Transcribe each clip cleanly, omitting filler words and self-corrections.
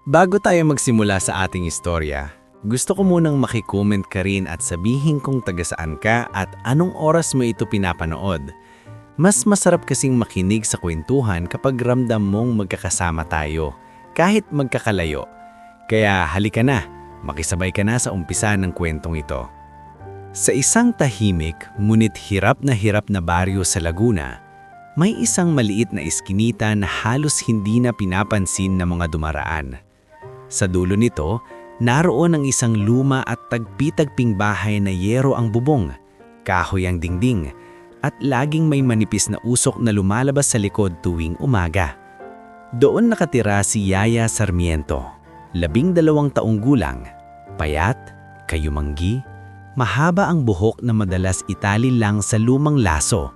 Bago tayo magsimula sa ating istorya, gusto ko munang makicomment ka rin at sabihin kung taga saan ka at anong oras mo ito pinapanood. Mas masarap kasing makinig sa kwentuhan kapag ramdam mong magkakasama tayo, kahit magkakalayo. Kaya halika na, makisabay ka na sa umpisa ng kwentong ito. Sa isang tahimik, ngunit hirap na baryo sa Laguna, may isang maliit na iskinita na halos hindi na pinapansin ng mga dumaraan. Sa dulo nito, naroon ang isang luma at tagpi-tagping bahay na yero ang bubong, kahoy ang dingding, at laging may manipis na usok na lumalabas sa likod tuwing umaga. Doon nakatira si Yaya Sarmiento, 12 taong gulang, payat, kayumanggi, mahaba ang buhok na madalas itali lang sa lumang laso,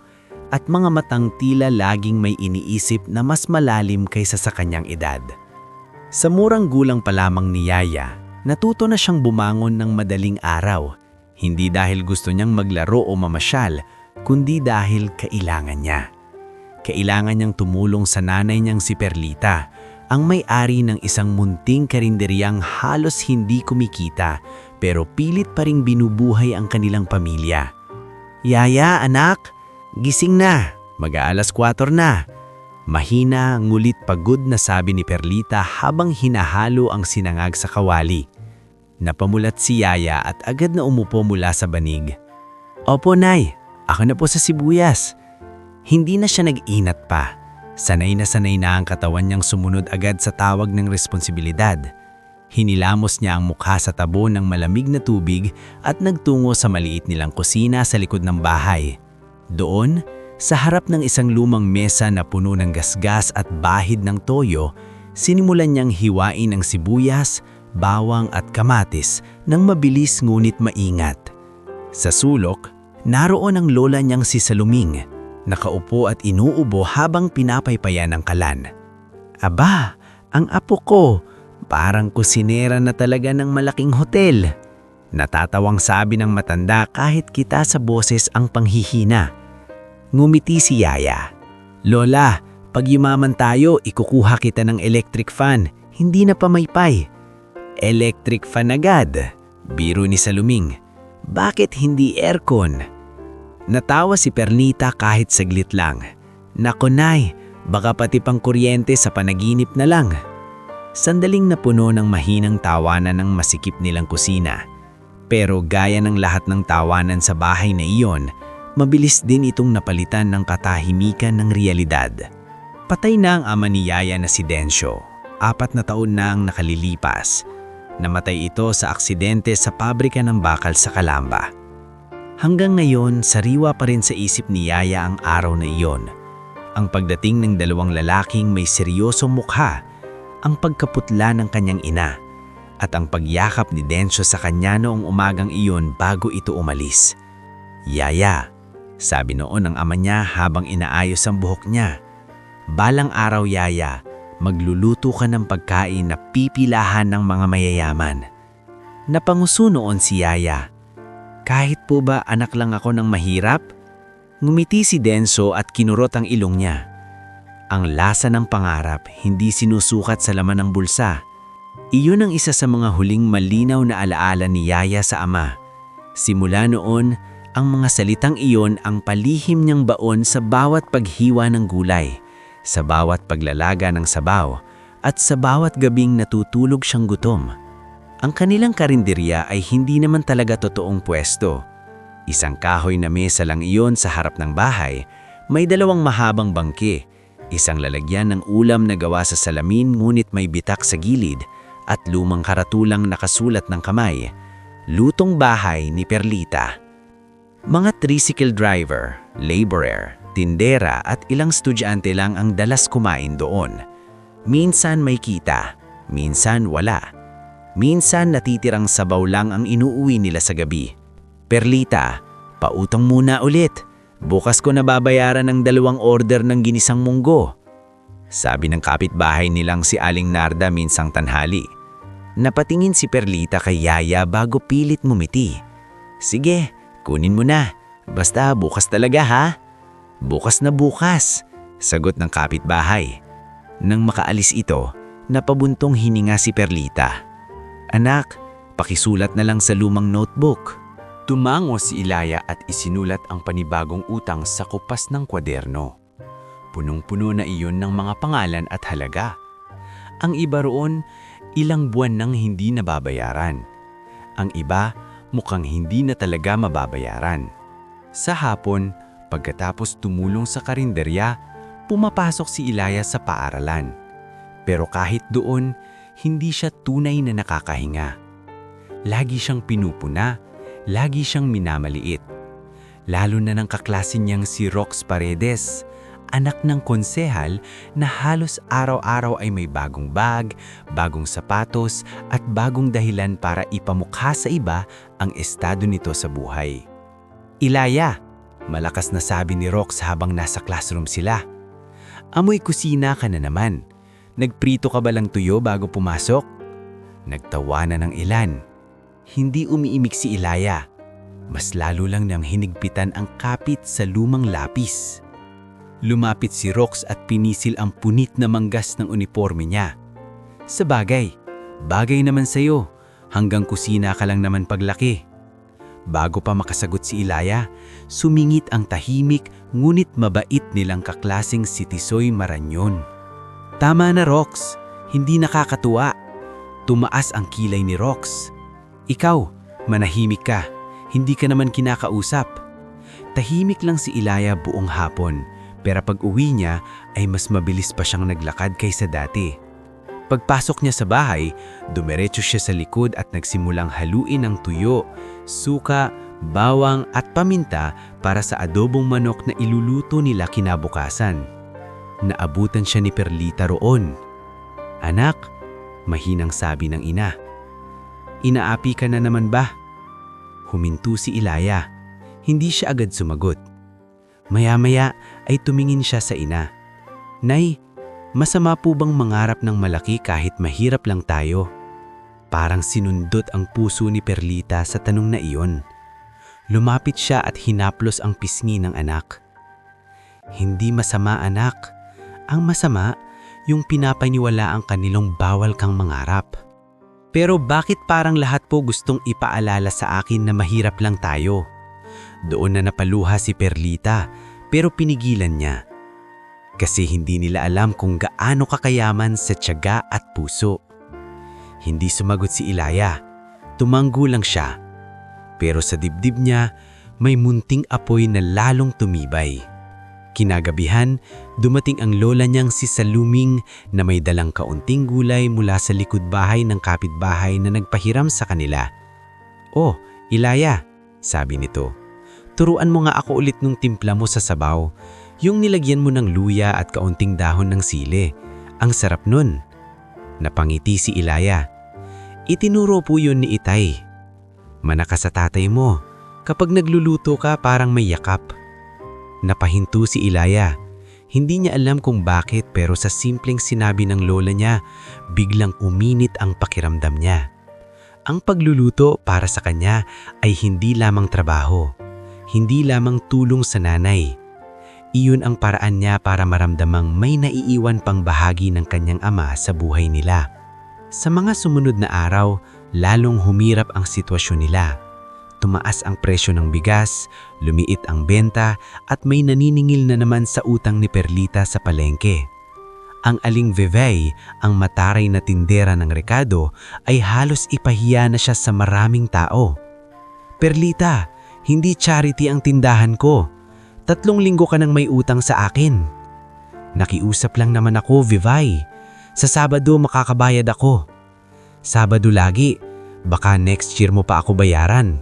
at mga matang tila laging may iniisip na mas malalim kaysa sa kanyang edad. Sa murang gulang pa lamang ni Yaya, natuto na siyang bumangon ng madaling araw, hindi dahil gusto niyang maglaro o mamasyal, kundi dahil kailangan niya. Kailangan niyang tumulong sa nanay niyang si Perlita, ang may-ari ng isang munting karinderyang halos hindi kumikita, pero pilit pa ring binubuhay ang kanilang pamilya. "Yaya, anak, gising na, mag-aalas 4 na." Mahina, ngulit pagod na sabi ni Perlita habang hinahalo ang sinangag sa kawali. Napamulat si Yaya at agad na umupo mula sa banig. "Opo, Nay. Ako na po sa sibuyas." Hindi na siya nag-inat pa. Sanay na ang katawan niyang sumunod agad sa tawag ng responsibilidad. Hinilamos niya ang mukha sa tabo ng malamig na tubig at nagtungo sa maliit nilang kusina sa likod ng bahay. Doon, sa harap ng isang lumang mesa na puno ng gasgas at bahid ng toyo, sinimulan niyang hiwain ang sibuyas, bawang at kamatis nang mabilis ngunit maingat. Sa sulok, naroon ang lola niyang si Saluming, nakaupo at inuubo habang pinapaypayan ng kalan. "Aba, ang apo ko, parang kusinera na talaga ng malaking hotel." Natatawang sabi ng matanda kahit kita sa boses ang panghihina. Ngumiti si Yaya. "Lola, pag yumaman tayo, ikukuha kita ng electric fan, hindi na pamaypay." "Electric fan agad?" Biro ni Saluming. "Bakit hindi aircon?" Natawa si Perlita kahit saglit lang. "Nako, Nay, baka pati pang kuryente sa panaginip na lang." Sandaling napuno ng mahinang tawanan ng masikip nilang kusina. Pero gaya ng lahat ng tawanan sa bahay na iyon, mabilis din itong napalitan ng katahimikan ng realidad. Patay na ang ama ni Yaya na si Dencio. 4 na taon na ang nakalilipas. Namatay ito sa aksidente sa pabrika ng bakal sa Calamba. Hanggang ngayon, sariwa pa rin sa isip ni Yaya ang araw na iyon. Ang pagdating ng 2 lalaking may seryosong mukha, ang pagkaputla ng kanyang ina, at ang pagyakap ni Dencio sa kanya noong umagang iyon bago ito umalis. "Yaya," sabi noon ng ama niya habang inaayos ang buhok niya, "balang araw, Yaya, magluluto ka ng pagkain na pipilahan ng mga mayayaman." Napanguso noon si Yaya. "Kahit po ba anak lang ako ng mahirap?" Ngumiti si Dencio at kinurot ang ilong niya. Ang lasa ng pangarap hindi sinusukat sa laman ng bulsa. Iyon ang isa sa mga huling malinaw na alaala ni Yaya sa ama. Simula noon, ang mga salitang iyon ang palihim niyang baon sa bawat paghiwa ng gulay, sa bawat paglalaga ng sabaw, at sa bawat gabing natutulog siyang gutom. Ang kanilang karinderya ay hindi naman talaga totoong pwesto. Isang kahoy na mesa lang iyon sa harap ng bahay, may 2 mahabang bangke, isang lalagyan ng ulam na gawa sa salamin ngunit may bitak sa gilid, at lumang karatulang nakasulat ng kamay, "Lutong bahay ni Perlita." Mga tricycle driver, laborer, tindera at ilang estudyante lang ang dalas kumain doon. Minsan may kita, minsan wala. Minsan natitirang sabaw lang ang inuuwi nila sa gabi. "Perlita, pautang muna ulit. Bukas ko nababayaran ng 2 order ng ginisang munggo." Sabi ng kapitbahay nilang si Aling Narda minsang tanghali. Napatingin si Perlita kay Yaya bago pilit ngumiti. "Sige, kunin mo na. Basta bukas talaga ha." "Bukas na bukas." Sagot ng kapitbahay. Nang makaalis ito, napabuntong hininga si Perlita. Anak, pakisulat na lang sa lumang notebook. Tumango si Ilaya at isinulat ang panibagong utang sa kupas ng kwaderno. Punong-puno na iyon ng mga pangalan at halaga. Ang iba roon, ilang buwan nang hindi nababayaran. Ang iba, mukhang hindi na talaga mababayaran. Sa hapon, pagkatapos tumulong sa karinderya, pumapasok si Ilaya sa paaralan. Pero kahit doon, hindi siya tunay na nakakahinga. Lagi siyang pinupuna, lagi siyang minamaliit. Lalo na ng kaklase niyang si Rox Paredes, anak ng konsehal na halos araw-araw ay may bagong bag, bagong sapatos at bagong dahilan para ipamukha sa iba ang estado nito sa buhay. Ilaya, malakas na sabi ni Rox habang nasa classroom sila. Amoy kusina ka na naman. Nagprito ka ba lang tuyo bago pumasok? Nagtawanan ng ilan. Hindi umiimik si Ilaya. Mas lalo lang niyang hinigpitan ang kapit sa lumang lapis. Lumapit si Rox at pinisil ang punit na manggas ng uniforme niya. Sabagay, bagay naman sa'yo. Hanggang kusina ka lang naman paglaki. Bago pa makasagot si Ilaya, sumingit ang tahimik ngunit mabait nilang kaklaseng si Tisoy Maranyon. Tama na Rox, hindi nakakatuwa. Tumaas ang kilay ni Rox. Ikaw, manahimik ka, hindi ka naman kinakausap. Tahimik lang si Ilaya buong hapon, pero pag uwi niya ay mas mabilis pa siyang naglakad kaysa dati. Pagpasok niya sa bahay, dumiretso siya sa likod at nagsimulang haluin ang tuyo, suka, bawang at paminta para sa adobong manok na iluluto nila kinabukasan. Naabutan siya ni Perlita roon. Anak, mahinang sabi ng ina. Inaapi ka na naman ba? Huminto si Ilaya. Hindi siya agad sumagot. Maya-maya ay tumingin siya sa ina. Nay, masama po bang mangarap ng malaki kahit mahirap lang tayo? Parang sinundot ang puso ni Perlita sa tanong na iyon. Lumapit siya at hinaplos ang pisngi ng anak. Hindi masama anak. Ang masama, yung pinapaniwala ang kanilang bawal kang mangarap. Pero bakit parang lahat po gustong ipaalala sa akin na mahirap lang tayo? Doon na napaluha si Perlita, pero pinigilan niya. Kasi hindi nila alam kung gaano kakayaman sa tiyaga at puso. Hindi sumagot si Ilaya. Tumanggo lang siya. Pero sa dibdib niya, may munting apoy na lalong tumibay. Kinagabihan, dumating ang lola niyang si Saluming na may dalang kaunting gulay mula sa likod bahay ng kapitbahay na nagpahiram sa kanila. Oh, Ilaya, sabi nito. Turuan mo nga ako ulit nung timpla mo sa sabaw. Yung nilagyan mo ng luya at kaunting dahon ng sili. Ang sarap nun. Napangiti si Ilaya. Itinuro po yun ni Itay. Manakas sa tatay mo. Kapag nagluluto ka parang may yakap. Napahinto si Ilaya. Hindi niya alam kung bakit pero sa simpleng sinabi ng lola niya, biglang uminit ang pakiramdam niya. Ang pagluluto para sa kanya ay hindi lamang trabaho. Hindi lamang tulong sa nanay. Iyon ang paraan niya para maramdamang may naiiwan pang bahagi ng kanyang ama sa buhay nila. Sa mga sumunod na araw, lalong humirap ang sitwasyon nila. Tumaas ang presyo ng bigas, lumiit ang benta at may naniningil na naman sa utang ni Perlita sa palengke. Ang aling Vevey, ang mataray na tindera ng rekado, ay halos ipahiya na siya sa maraming tao. Perlita, hindi charity ang tindahan ko. 3 linggo ka nang may utang sa akin. Nakiusap lang naman ako, Vevey. Sa Sabado makakabayad ako. Sabado lagi, baka next year mo pa ako bayaran.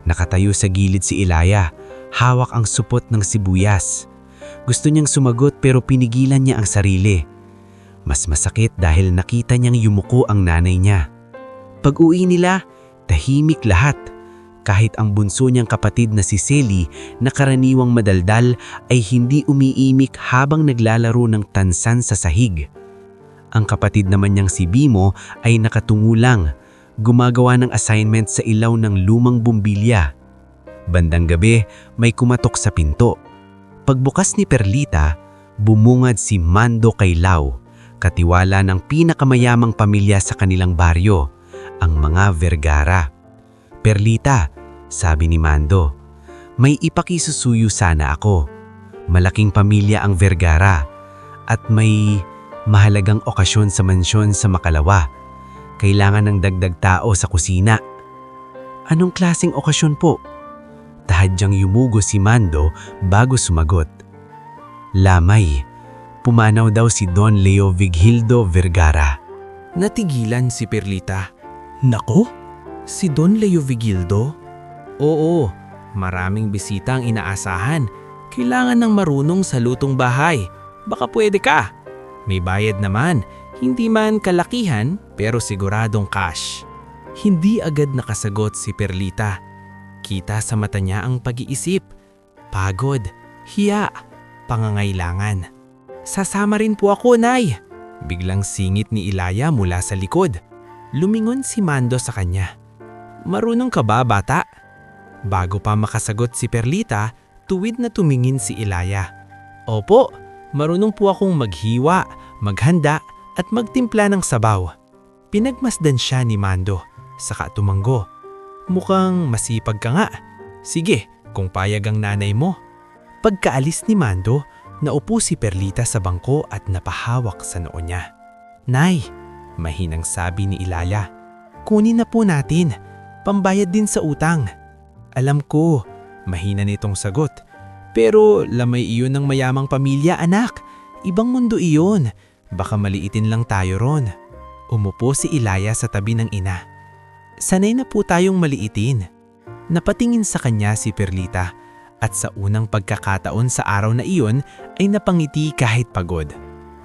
Nakatayo sa gilid si Ilaya, hawak ang supot ng sibuyas. Gusto niyang sumagot pero pinigilan niya ang sarili. Mas masakit dahil nakita niyang yumuko ang nanay niya. Pag-uwi nila, tahimik lahat. Kahit ang bunso niyang kapatid na si Selly na karaniwang madaldal ay hindi umiimik habang naglalaro ng tansan sa sahig. Ang kapatid naman niyang si Bimo ay nakatungo lang, gumagawa ng assignment sa ilaw ng lumang bumbilya. Bandang gabi, may kumatok sa pinto. Pagbukas ni Perlita, bumungad si Mando kay Lau, katiwala ng pinakamayamang pamilya sa kanilang baryo, ang mga Vergara. "Perlita," sabi ni Mando, "may ipakisusuyo sana ako. Malaking pamilya ang Vergara at may mahalagang okasyon sa mansyon sa Makalawa. Kailangan ng dagdag tao sa kusina." "Anong klaseng okasyon po?" Tahadyang yumugo si Mando bago sumagot. "Lamay, pumanaw daw si Don Leo Vigildo Vergara." Natigilan si Perlita. Nako? Si Don Leo Vigildo? Oo, maraming bisita ang inaasahan. Kailangan ng marunong sa lutong bahay. Baka pwede ka. May bayad naman, hindi man kalakihan pero siguradong cash. Hindi agad nakasagot si Perlita. Kita sa mata niya ang pag-iisip, pagod, hiya, pangangailangan. "Sasama rin po ako, Nay." Biglang singit ni Ilaya mula sa likod. Lumingon si Mando sa kanya. "Marunong ka ba, bata?" Bago pa makasagot si Perlita, tuwid na tumingin si Ilaya. "Opo, marunong po akong maghiwa, maghanda at magtimpla ng sabaw." Pinagmasdan siya ni Mando, saka tumanggo. "Mukhang masipag ka nga. Sige, kung payag ang nanay mo." Pagkaalis ni Mando, naupo si Perlita sa bangko at napahawak sa noo niya. "Nay," mahinang sabi ni Ilaya, "kunin na po natin. Pambayad din sa utang." "Alam ko," mahina nitong sagot. "Pero lamay iyon ng mayamang pamilya, anak. Ibang mundo iyon. Baka maliitin lang tayo ron." Umupo si Ilaya sa tabi ng ina. "Sanay na po tayong maliitin." Napatingin sa kanya si Perlita at sa unang pagkakataon sa araw na iyon ay napangiti kahit pagod.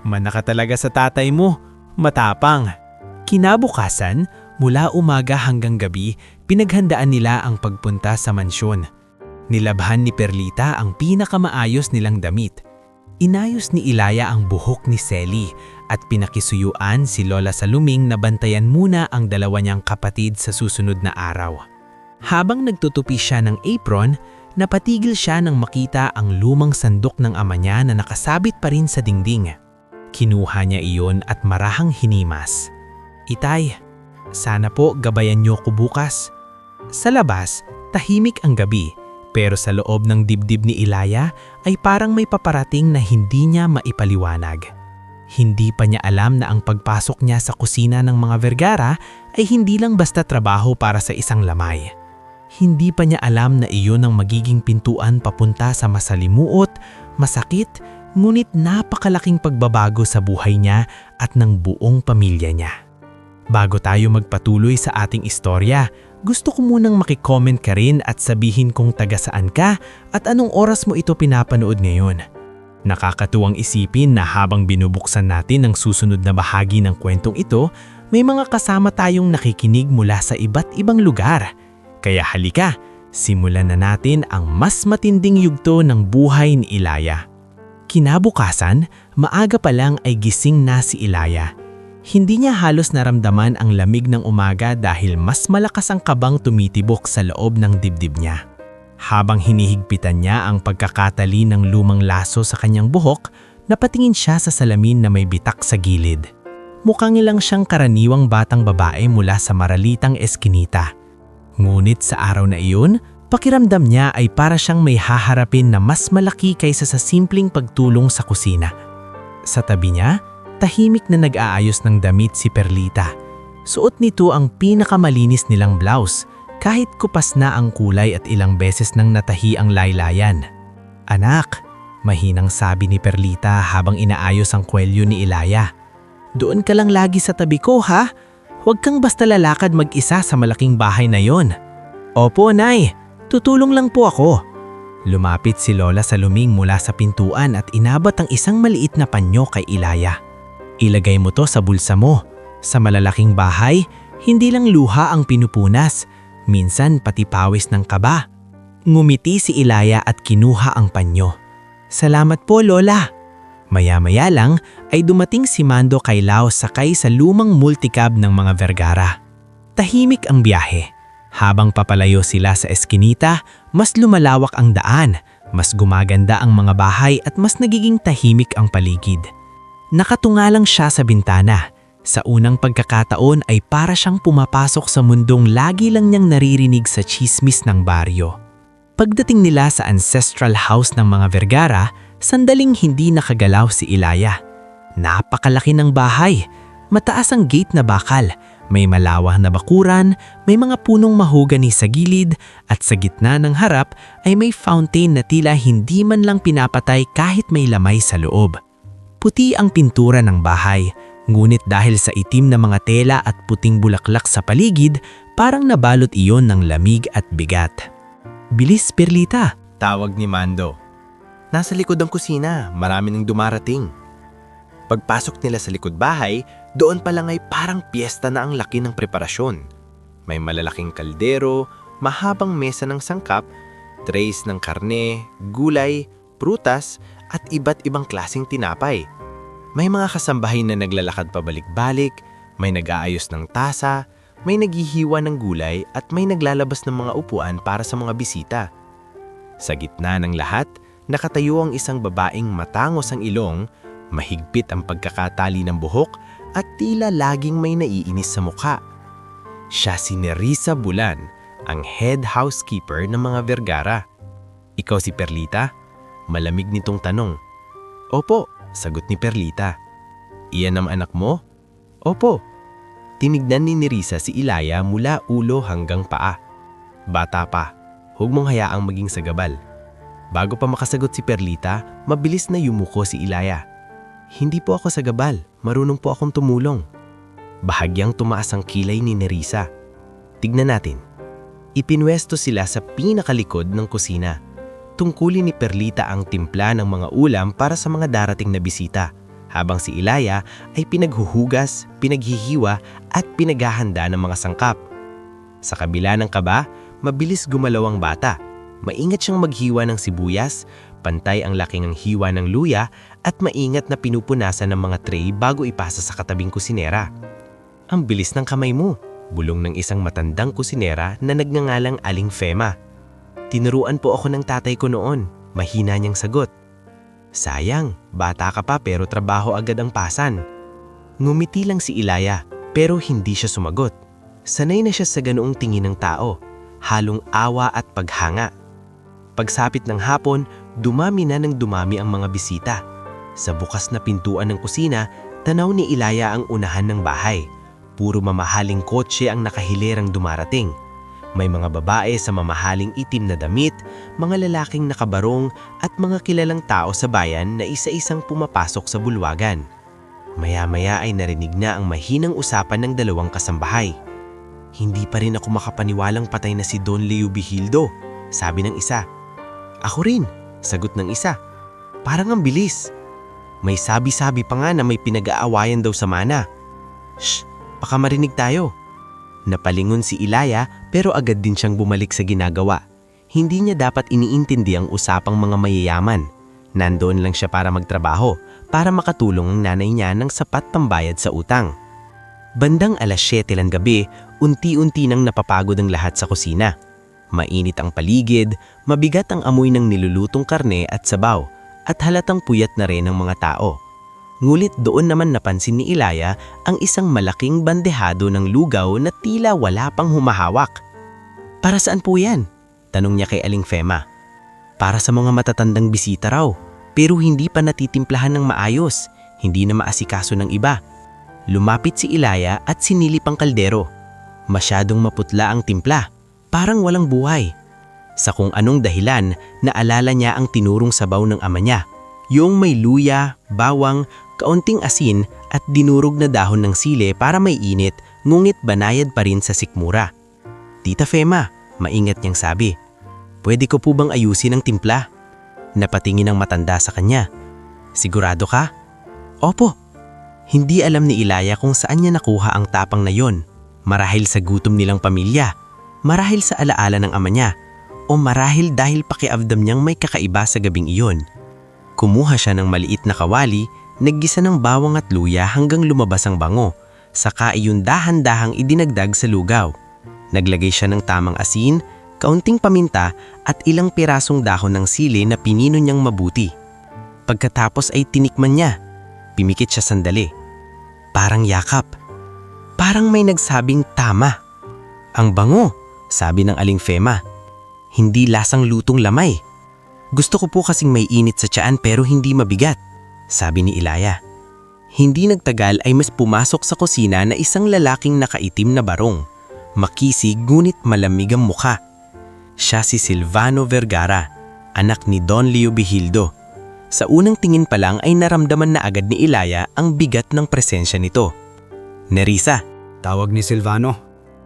"Manaka talaga sa tatay mo, matapang." Kinabukasan, mula umaga hanggang gabi, pinaghandaan nila ang pagpunta sa mansyon. Nilabhan ni Perlita ang pinakamaayos nilang damit. Inayos ni Ilaya ang buhok ni Selly at pinakisuyuan si Lola Saluming na bantayan muna ang dalawa niyang kapatid sa susunod na araw. Habang nagtutupi siya ng apron, napatigil siya nang makita ang lumang sandok ng ama niya na nakasabit pa rin sa dingding. Kinuha niya iyon at marahang hinimas. "Itay, sana po gabayan niyo ko bukas." Sa labas, tahimik ang gabi, pero sa loob ng dibdib ni Ilaya ay parang may paparating na hindi niya maipaliwanag. Hindi pa niya alam na ang pagpasok niya sa kusina ng mga Vergara ay hindi lang basta trabaho para sa isang lamay. Hindi pa niya alam na iyon ang magiging pintuan papunta sa masalimuot, masakit, ngunit napakalaking pagbabago sa buhay niya at ng buong pamilya niya. Bago tayo magpatuloy sa ating istorya, gusto ko munang makicomment ka rin at sabihin kung taga saan ka at anong oras mo ito pinapanood ngayon. Nakakatuwang isipin na habang binubuksan natin ang susunod na bahagi ng kwentong ito, may mga kasama tayong nakikinig mula sa iba't ibang lugar. Kaya halika, simulan na natin ang mas matinding yugto ng buhay ni Ilaya. Kinabukasan, maaga pa lang ay gising na si Ilaya. Hindi niya halos naramdaman ang lamig ng umaga dahil mas malakas ang kabang tumitibok sa loob ng dibdib niya. Habang hinihigpitan niya ang pagkakatali ng lumang laso sa kanyang buhok, napatingin siya sa salamin na may bitak sa gilid. Mukhang lang siyang karaniwang batang babae mula sa maralitang eskinita. Ngunit sa araw na iyon, pakiramdam niya ay para siyang may haharapin na mas malaki kaysa sa simpleng pagtulong sa kusina. Sa tabi niya, tahimik na nag-aayos ng damit si Perlita. Suot nito ang pinakamalinis nilang blouse, kahit kupas na ang kulay at ilang beses nang natahi ang laylayan. "Anak," mahinang sabi ni Perlita habang inaayos ang kwelyo ni Ilaya. "Doon ka lang lagi sa tabi ko, ha? Huwag kang basta lalakad mag-isa sa malaking bahay na yon." "Opo, Nay. Tutulong lang po ako." Lumapit si Lola Saluming mula sa pintuan at inabot ang isang maliit na panyo kay Ilaya. "Ilagay mo to sa bulsa mo. Sa malalaking bahay, hindi lang luha ang pinupunas, minsan pati pawis ng kaba." Ngumiti si Ilaya at kinuha ang panyo. "Salamat po, Lola." Maya-maya lang ay dumating si Mando kay Lau sakay sa lumang multicab ng mga Vergara. Tahimik ang biyahe. Habang papalayo sila sa eskinita, mas lumalawak ang daan, Mas gumaganda ang mga bahay at mas nagiging tahimik ang paligid. Nakatunga lang siya sa bintana. Sa unang pagkakataon ay para siyang pumapasok sa mundong lagi lang niyang naririnig sa tsismis ng baryo. Pagdating nila sa ancestral house ng mga Vergara, sandaling hindi nakagalaw si Ilaya. Napakalaki ng bahay. Mataas ang gate na bakal. May malawak na bakuran, may mga punong mahogani sa gilid, at sa gitna ng harap ay may fountain na tila hindi man lang pinapatay kahit may lamay sa loob. Puti ang pintura ng bahay, ngunit dahil sa itim na mga tela at puting bulaklak sa paligid, parang nabalot iyon ng lamig at bigat. "Bilis, Perlita!" Tawag ni Mando. Nasa likod ng kusina, marami nang dumarating. Pagpasok nila sa likod bahay, doon pa lang ay parang piyesta na ang laki ng preparasyon. May malalaking kaldero, mahabang mesa ng sangkap, trays ng karne, gulay, prutas at iba't ibang klaseng tinapay. May mga kasambahay na naglalakad pabalik-balik, may nag-aayos ng tasa, may naghihiwa ng gulay at may naglalabas ng mga upuan para sa mga bisita. Sa gitna ng lahat, nakatayo ang isang babaeng matangos ang ilong, mahigpit ang pagkakatali ng buhok at tila laging may naiinis sa mukha. Siya si Nerissa Bulan, ang head housekeeper ng mga Vergara. "Ikaw si Perlita?" Malamig nitong tanong. "Opo," sagot ni Perlita. "Iyan ang anak mo?" "Opo." Tinignan ni Nerissa si Ilaya mula ulo hanggang paa. "Bata pa, huwag mong hayaang maging sagabal." Bago pa makasagot si Perlita, mabilis na yumuko si Ilaya. "Hindi po ako sagabal, marunong po akong tumulong." Bahagyang tumaas ang kilay ni Nerissa. Tignan natin. Ipinwesto sila sa pinakalikod ng kusina. Tungkulin ni Perlita ang timpla ng mga ulam para sa mga darating na bisita, habang si Ilaya ay pinaghuhugas, pinaghihiwa at pinaghahanda ng mga sangkap. Sa kabila ng kaba, mabilis gumalaw ang bata. Maingat siyang maghiwa ng sibuyas, pantay ang laki ng hiwa ng luya at maingat na pinupunasan ng mga tray bago ipasa sa katabing kusinera. "Ang bilis ng kamay mo," bulong ng isang matandang kusinera na nagngangalang Aling Fema. "Tinuruan po ako ng tatay ko noon," mahina niyang sagot. "Sayang, bata ka pa pero trabaho agad ang pasan." Ngumiti lang si Ilaya pero hindi siya sumagot. Sanay na siya sa ganoong tingin ng tao, halong awa at paghanga. Pagsapit ng hapon, dumami na ng dumami ang mga bisita. Sa bukas na pintuan ng kusina, tanaw ni Ilaya ang unahan ng bahay. Puro mamahaling kotse ang nakahilerang dumarating. May mga babae sa mamahaling itim na damit, mga lalaking nakabarong at mga kilalang tao sa bayan na isa-isang pumapasok sa bulwagan. Maya-maya ay narinig na ang mahinang usapan ng dalawang kasambahay. "Hindi pa rin ako makapaniwalang patay na si Don Leo Vigildo," sabi ng isa. "Ako rin," sagot ng isa. "Parang ang bilis." May sabi-sabi pa nga na may pinag-aawayan daw sa mana. "Shh, baka marinig tayo." Napalingon si Ilaya pero agad din siyang bumalik sa ginagawa. Hindi niya dapat iniintindi ang usapang mga mayayaman. Nandoon lang siya para magtrabaho, para makatulong ang nanay niya ng sapat pambayad sa utang. Bandang 7:00 ng gabi, unti-unti nang napapagod ang lahat sa kusina. Mainit ang paligid, mabigat ang amoy ng nilulutong karne at sabaw, at halatang puyat na rin ang mga tao. Ngulit doon naman napansin ni Ilaya ang isang malaking bandehado ng lugaw na tila wala pang humahawak. "Para saan po yan?" tanong niya kay Aling Fema. "Para sa mga matatandang bisita raw, pero hindi pa natitimplahan ng maayos, hindi na maasikaso ng iba." Lumapit si Ilaya at sinilip ang kaldero. Masyadong maputla ang timpla, parang walang buhay. Sa kung anong dahilan, naalala niya ang tinurong sabaw ng ama niya, yung may luya, bawang, kaunting asin at dinurog na dahon ng sili para may init, ngunit banayad pa rin sa sikmura. "Tita Fema," maingat niyang sabi, "pwede ko po bang ayusin ang timpla?" Napatingin ang matanda sa kanya. "Sigurado ka?" "Opo." Hindi alam ni Ilaya kung saan niya nakuha ang tapang na yon. Marahil sa gutom nilang pamilya, marahil sa alaala ng ama niya, o marahil dahil pakiamdam niyang may kakaiba sa gabing iyon. Kumuha siya ng maliit na kawali, naggisa ng bawang at luya hanggang lumabas ang bango, saka iyon dahan-dahang idinagdag sa lugaw. Naglagay siya ng tamang asin, kaunting paminta at ilang pirasong dahon ng sili na pinino niyang mabuti. Pagkatapos ay tinikman niya. Pimikit siya sandali. Parang yakap. Parang may nagsabing tama. Ang bango, sabi ng Aling Fema. Hindi lasang lutong lamay. Gusto ko po kasing may init sa tiyan pero hindi mabigat, sabi ni Ilaya. Hindi nagtagal ay mas pumasok sa kusina na isang lalaking nakaitim na barong. Makisig ngunit malamig ang mukha. Siya si Silvano Vergara, anak ni Don Leo Vigildo. Sa unang tingin pa lang ay naramdaman na agad ni Ilaya ang bigat ng presensya nito. Nerissa, Tawag ni Silvano.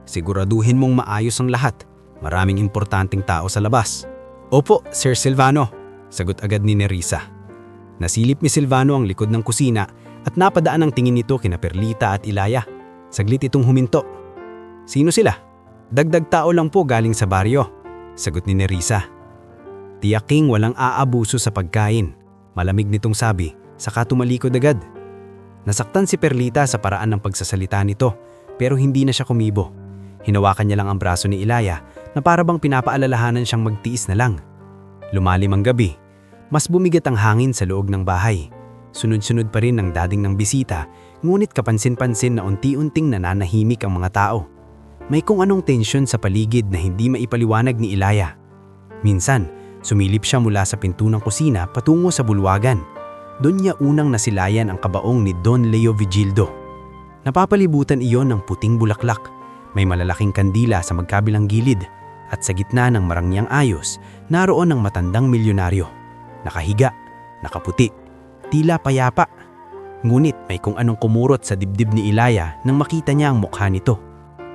Siguraduhin mong maayos ang lahat. Maraming importanteng tao sa labas. Opo, Sir Silvano, sagot agad ni Nerissa. Nasilip ni Silvano ang likod ng kusina at napadaan ang tingin nito kina Perlita at Ilaya. Saglit itong huminto. Sino sila? Dagdag tao lang po galing sa baryo, sagot ni Nerissa. Tiyaking walang aabuso sa pagkain. Malamig nitong sabi, saka tumalikod agad. Nasaktan si Perlita sa paraan ng pagsasalita nito, pero hindi na siya kumibo. Hinawakan niya lang ang braso ni Ilaya na para bang pinapaalalahanan siyang magtiis na lang. Lumalim ang gabi. Mas bumigat ang hangin sa loob ng bahay. Sunod-sunod pa rin ang dading ng bisita, ngunit kapansin-pansin na unti-unting nananahimik ang mga tao. May kung anong tensyon sa paligid na hindi maipaliwanag ni Ilaya. Minsan, sumilip siya mula sa pinto ng kusina patungo sa bulwagan. Doon niya unang nasilayan ang kabaong ni Don Leo Vigildo. Napapalibutan iyon ng puting bulaklak. May malalaking kandila sa magkabilang gilid at sa gitna ng marangyang ayos, naroon ang matandang milyonaryo. Nakahiga, nakaputi, tila payapa. Ngunit may kung anong kumurot sa dibdib ni Ilaya nang makita niya ang mukha nito.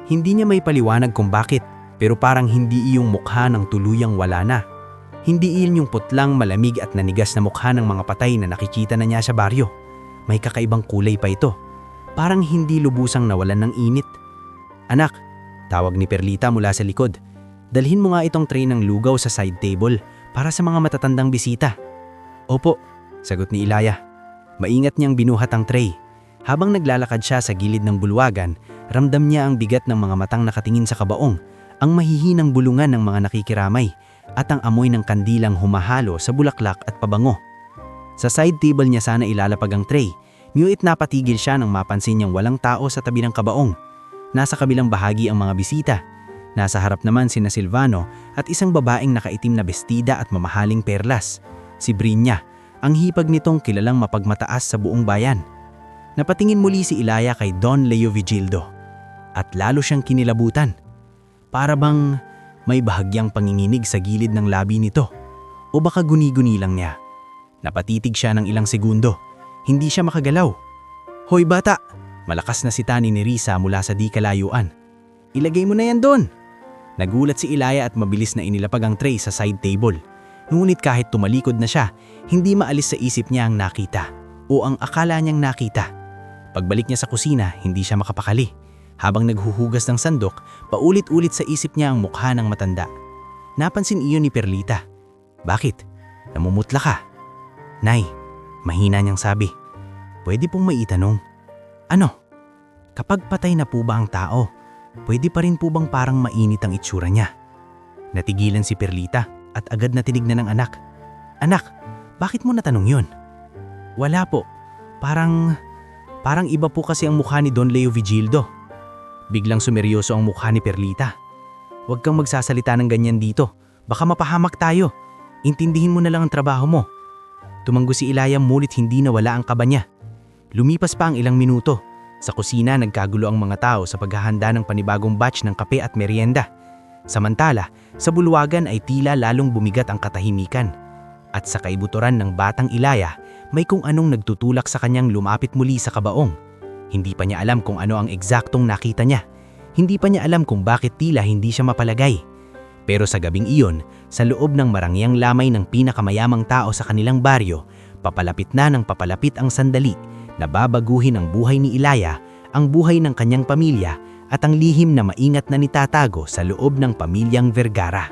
Hindi niya may paliwanag kung bakit, pero parang hindi iyong mukha ng tuluyang wala na. Hindi iyon yung putlang, malamig at nanigas na mukha ng mga patay na nakikita na niya sa baryo. May kakaibang kulay pa ito. Parang hindi lubusang nawalan ng init. Anak, tawag ni Perlita mula sa likod. Dalhin mo nga itong tray ng lugaw sa side table para sa mga matatandang bisita. Opo, sagot ni Ilaya. Maingat niyang binuhat ang tray. Habang naglalakad siya sa gilid ng bulwagan, ramdam niya ang bigat ng mga matang nakatingin sa kabaong, ang mahihinang bulungan ng mga nakikiramay, at ang amoy ng kandilang humahalo sa bulaklak at pabango. Sa side table niya sana ilalapag ang tray, ngunit napatigil siya nang mapansin niyang walang tao sa tabi ng kabaong. Nasa kabilang bahagi ang mga bisita. Nasa harap naman sina Silvano at isang babaeng nakaitim na bestida at mamahaling perlas, si Brinya, ang hipag nitong kilalang mapagmataas sa buong bayan. Napatingin muli si Ilaya kay Don Leo Vigildo at lalo siyang kinilabutan. Para bang may bahagyang panginginig sa gilid ng labi nito o baka guni-guni lang niya. Napatitig siya ng ilang segundo. Hindi siya makagalaw. Hoy bata! Malakas na sita ni Nerissa mula sa di kalayuan. Ilagay mo na yan doon! Nagulat si Ilaya at mabilis na inilapag ang tray sa side table. Ngunit kahit tumalikod na siya, hindi maalis sa isip niya ang nakita o ang akala niyang nakita. Pagbalik niya sa kusina, hindi siya makapakali. Habang naghuhugas ng sandok, paulit-ulit sa isip niya ang mukha ng matanda. Napansin iyon ni Perlita. Bakit? Namumutla ka? Nay, mahina niyang sabi. Pwede pong maitanong. Ano? Kapag patay na po ba ang tao, pwede pa rin po bang parang mainit ang itsura niya? Natigilan si Perlita at agad na tinignan ng anak. Anak, bakit mo natanong yun? Wala po. Parang iba po kasi ang mukha ni Don Leo Vigildo. Biglang sumeryoso ang mukha ni Perlita. Huwag kang magsasalita ng ganyan dito. Baka mapahamak tayo. Intindihin mo na lang ang trabaho mo. Tumanggo si Ilaya ngunit hindi nawala ang kaba niya. Lumipas pa ang ilang minuto. Sa kusina nagkagulo ang mga tao sa paghahanda ng panibagong batch ng kape at merienda. Samantala, sa bulwagan ay tila lalong bumigat ang katahimikan. At sa kaibuturan ng batang Ilaya, may kung anong nagtutulak sa kanyang lumapit muli sa kabaong. Hindi pa niya alam kung ano ang eksaktong nakita niya. Hindi pa niya alam kung bakit tila hindi siya mapalagay. Pero sa gabing iyon, sa loob ng marangyang lamay ng pinakamayamang tao sa kanilang baryo, papalapit na ng papalapit ang sandali na babaguhin ang buhay ni Ilaya, ang buhay ng kanyang pamilya at ang lihim na maingat na nitatago sa loob ng pamilyang Vergara.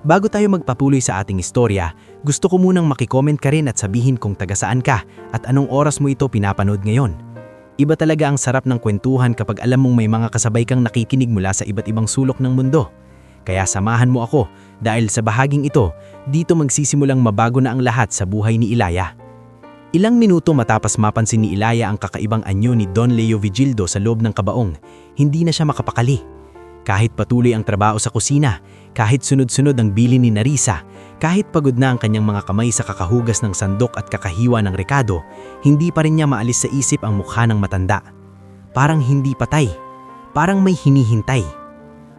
Bago tayo magpatuloy sa ating istorya, gusto ko munang makicomment ka rin at sabihin kung taga saan ka at anong oras mo ito pinapanood ngayon. Iba talaga ang sarap ng kwentuhan kapag alam mong may mga kasabay kang nakikinig mula sa iba't ibang sulok ng mundo. Kaya samahan mo ako dahil sa bahaging ito, dito magsisimulang mabago na ang lahat sa buhay ni Ilaya. Ilang minuto matapos mapansin ni Ilaya ang kakaibang anyo ni Don Leo Vigildo sa loob ng kabaong, hindi na siya makapakali. Kahit patuloy ang trabaho sa kusina, kahit sunod-sunod ang bili ni Nerissa, kahit pagod na ang kanyang mga kamay sa kakahugas ng sandok at kakahiwa ng rekado, hindi pa rin niya maalis sa isip ang mukha ng matanda. Parang hindi patay, parang may hinihintay.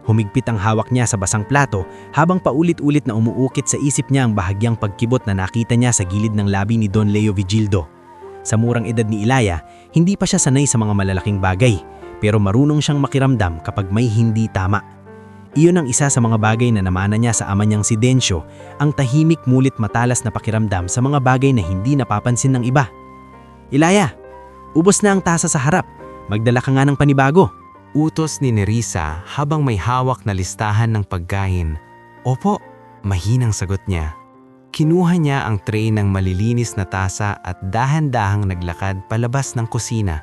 Humigpit ang hawak niya sa basang plato habang paulit-ulit na umuukit sa isip niya ang bahagyang pagkibot na nakita niya sa gilid ng labi ni Don Leo Vigildo. Sa murang edad ni Ilaya, hindi pa siya sanay sa mga malalaking bagay, pero marunong siyang makiramdam kapag may hindi tama. Iyon ang isa sa mga bagay na namana niya sa ama niyang si Dencio, ang tahimik mulit matalas na pakiramdam sa mga bagay na hindi napapansin ng iba. Ilaya, ubos na ang tasa sa harap. Magdala ka nga ng panibago. Utos ni Nerissa habang may hawak na listahan ng pagkain. Opo, mahinang sagot niya. Kinuha niya ang tray ng malilinis na tasa at dahan-dahang naglakad palabas ng kusina.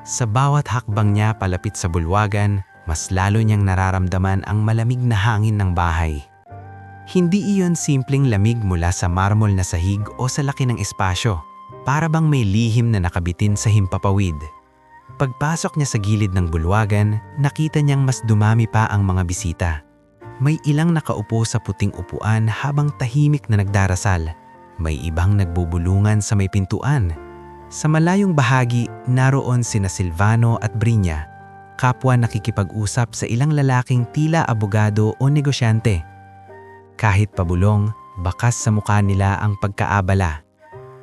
Sa bawat hakbang niya palapit sa bulwagan, mas lalo niyang nararamdaman ang malamig na hangin ng bahay. Hindi iyon simpleng lamig mula sa marmol na sahig o sa laki ng espasyo, para bang may lihim na nakabitin sa himpapawid. Pagpasok niya sa gilid ng bulwagan, nakita niyang mas dumami pa ang mga bisita. May ilang nakaupo sa puting upuan habang tahimik na nagdarasal. May ibang nagbubulungan sa may pintuan. Sa malayong bahagi, naroon sina Silvano at Brinya, kapwa nakikipag-usap sa ilang lalaking tila abogado o negosyante. Kahit pabulong, bakas sa mukha nila ang pagkaabala.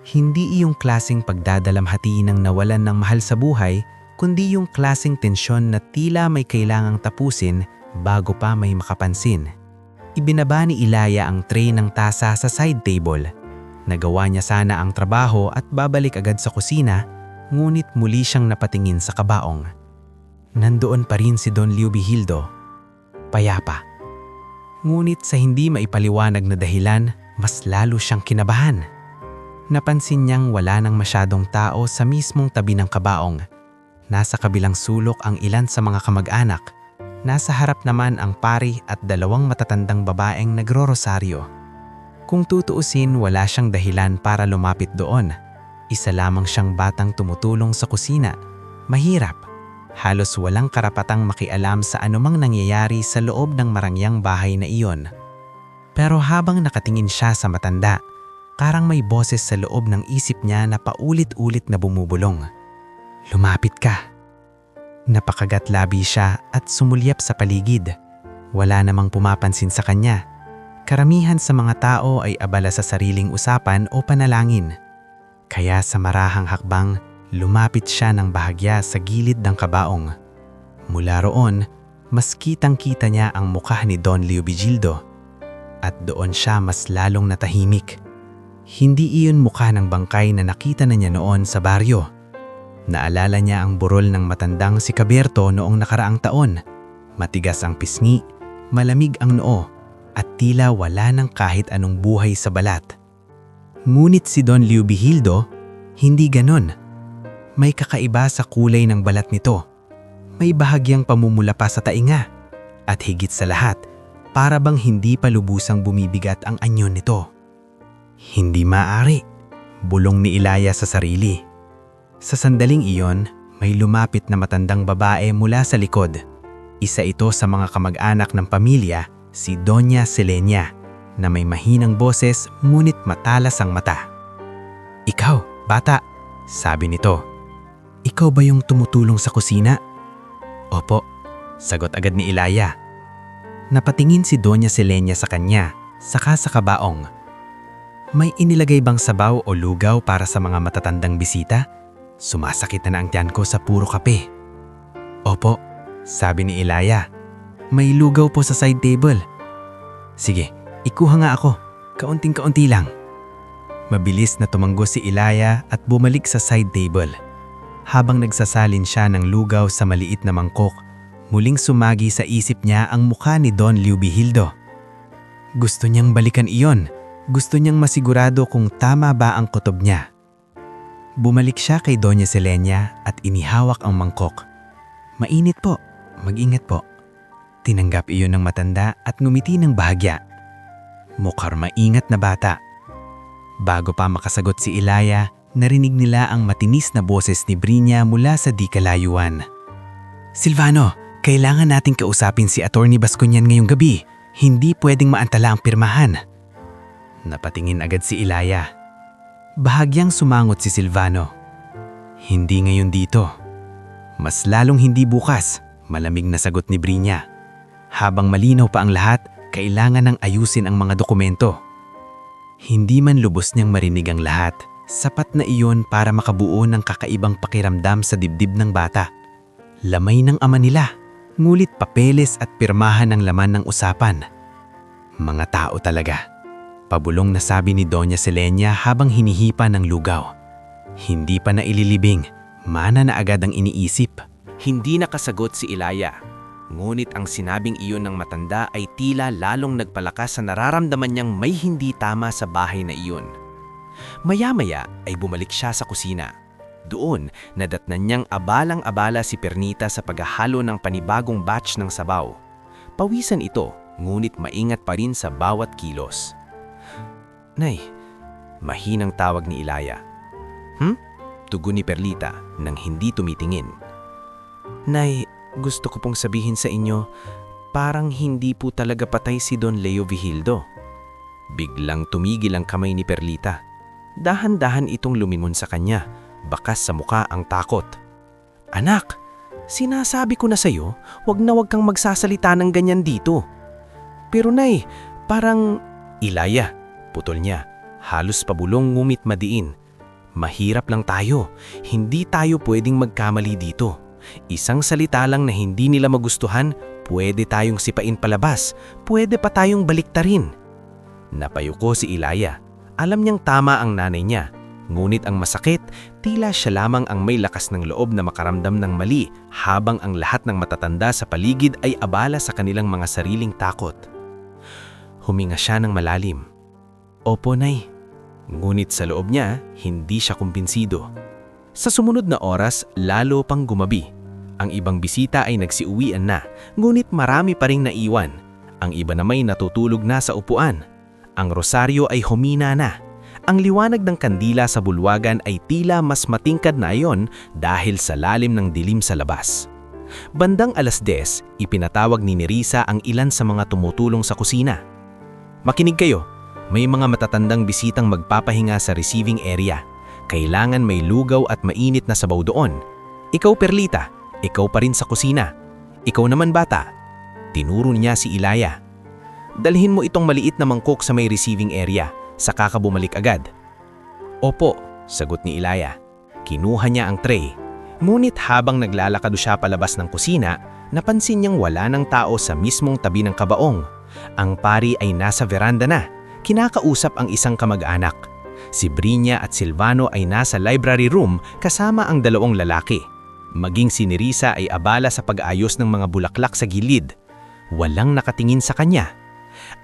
Hindi iyong klaseng pagdadalamhati ng nawalan ng mahal sa buhay, kundi yung klaseng tensyon na tila may kailangang tapusin bago pa may makapansin. Ibinaba ni Ilaya ang tray ng tasa sa side table. Nagawa niya sana ang trabaho at babalik agad sa kusina, ngunit muli siyang napatingin sa kabaong. Nandoon pa rin si Don Leo Vigildo, payapa. Ngunit sa hindi maipaliwanag na dahilan, mas lalo siyang kinabahan. Napansin niyang wala nang masyadong tao sa mismong tabi ng kabaong. Nasa kabilang sulok ang ilan sa mga kamag-anak. Nasa harap naman ang pari at dalawang matatandang babaeng nagro-rosaryo. Kung tutuusin, wala siyang dahilan para lumapit doon. Isa lamang siyang batang tumutulong sa kusina. Mahirap. Halos walang karapatang makialam sa anumang nangyayari sa loob ng marangyang bahay na iyon. Pero habang nakatingin siya sa matanda, parang may boses sa loob ng isip niya na paulit-ulit na bumubulong. Lumapit ka. Napakagat labi siya at sumulyap sa paligid. Wala namang pumapansin sa kanya. Karamihan sa mga tao ay abala sa sariling usapan o panalangin. Kaya sa marahang hakbang, lumapit siya ng bahagya sa gilid ng kabaong. Mula roon, mas kitang-kita niya ang mukha ni Don Leo Vigildo. At doon siya mas lalong natahimik. Hindi iyon mukha ng bangkay na nakita na niya noon sa baryo. Naalala niya ang burol ng matandang si Caberto noong nakaraang taon. Matigas ang pisngi, malamig ang noo, at tila wala ng kahit anong buhay sa balat. Ngunit si Don Leo Vigildo, hindi ganon. May kakaiba sa kulay ng balat nito. May bahagyang pamumula pa sa tainga. At higit sa lahat, para bang hindi pa lubusang bumibigat ang anyo nito. Hindi maaari, bulong ni Ilaya sa sarili. Sa sandaling iyon, may lumapit na matandang babae mula sa likod. Isa ito sa mga kamag-anak ng pamilya, si Doña Selenia, na may mahinang boses ngunit matalas ang mata. Ikaw, bata, sabi nito. Ikaw ba yung tumutulong sa kusina? Opo, sagot agad ni Ilaya. Napatingin si Doña Selenia sa kanya, saka sa kabaong. May inilagay bang sabaw o lugaw para sa mga matatandang bisita? Sumasakit na ang tiyan ko sa puro kape. Opo, sabi ni Ilaya. May lugaw po sa side table. Sige, ikuha nga ako. Kaunting-kaunti lang. Mabilis na tumanggo si Ilaya at bumalik sa side table. Habang nagsasalin siya ng lugaw sa maliit na mangkok, muling sumagi sa isip niya ang mukha ni Don Leo Vigildo. Gusto niyang balikan iyon. Gusto niyang masigurado kung tama ba ang kutob niya. Bumalik siya kay Doña Selenia at inihawak ang mangkok. Mainit po, mag-ingat po. Tinanggap iyon ng matanda at ngumiti ng bahagya. Mukhang maingat na bata. Bago pa makasagot si Ilaya, narinig nila ang matinis na boses ni Brinya mula sa di kalayuan. Silvano, kailangan nating kausapin si Attorney Basconian ngayong gabi. Hindi pwedeng maantala ang pirmahan. Napatingin agad si Ilaya. Bahagyang sumangot si Silvano. Hindi ngayon dito. Mas lalong hindi bukas, malamig na sagot ni Brinya. Habang malinaw pa ang lahat, kailangan nang ayusin ang mga dokumento. Hindi man lubos niyang marinig ang lahat, sapat na iyon para makabuo ng kakaibang pakiramdam sa dibdib ng bata. Lamay ng ama nila, ngulit papeles at pirmahan ang laman ng usapan. Mga tao talaga. Pabulong na sabi ni Doña Selenia habang hinihipa ng lugaw. Hindi pa na ililibing, mana na agad ang iniisip. Hindi nakasagot si Ilaya. Ngunit ang sinabing iyon ng matanda ay tila lalong nagpalakas sa nararamdaman niyang may hindi tama sa bahay na iyon. Maya-maya ay bumalik siya sa kusina. Doon, nadatnan niyang abalang-abala si Pernita sa paghahalo ng panibagong batch ng sabaw. Pawisan ito, ngunit maingat pa rin sa bawat kilos. Nay, mahinang tawag ni Ilaya. Tugon ni Perlita nang hindi tumitingin. Nay, gusto ko pong sabihin sa inyo, parang hindi po talaga patay si Don Leo Vigildo. Biglang tumigil ang kamay ni Perlita. Dahan-dahan itong lumingon sa kanya, bakas sa muka ang takot. Anak, sinasabi ko na sa'yo, wag na wag kang magsasalita ng ganyan dito. Pero nay, parang... Ilaya, putol niya, halos pabulong ngumit madiin. Mahirap lang tayo, hindi tayo pwedeng magkamali dito. Isang salita lang na hindi nila magustuhan, pwede tayong sipain palabas, pwede pa tayong baliktarin. Napayuko si Ilaya. Alam niyang tama ang nanay niya, ngunit ang masakit, tila siya lamang ang may lakas ng loob na makaramdam ng mali habang ang lahat ng matatanda sa paligid ay abala sa kanilang mga sariling takot. Huminga siya ng malalim. Opo, Nay. Ngunit sa loob niya, hindi siya kumbinsido. Sa sumunod na oras, lalo pang gumabi. Ang ibang bisita ay nagsiuwian na, ngunit marami pa ring naiwan. Ang iba na may natutulog na sa upuan. Ang rosaryo ay humina na. Ang liwanag ng kandila sa bulwagan ay tila mas matingkad na ayon dahil sa lalim ng dilim sa labas. Bandang 10:00, ipinatawag ni Nerissa ang ilan sa mga tumutulong sa kusina. Makinig kayo, may mga matatandang bisitang magpapahinga sa receiving area. Kailangan may lugaw at mainit na sabaw doon. Ikaw, Perlita, ikaw pa rin sa kusina. Ikaw naman, bata. Tinuro niya si Ilaya. Dalhin mo itong maliit na mangkok sa may receiving area, saka ka bumalik agad. Opo, sagot ni Ilaya. Kinuha niya ang tray. Ngunit habang naglalakad siya palabas ng kusina, napansin niyang wala ng tao sa mismong tabi ng kabaong. Ang pari ay nasa veranda na, kinakausap ang isang kamag-anak. Si Brinya at Silvano ay nasa library room kasama ang dalawang lalaki. Maging si Nerissa ay abala sa pag-ayos ng mga bulaklak sa gilid. Walang nakatingin sa kanya.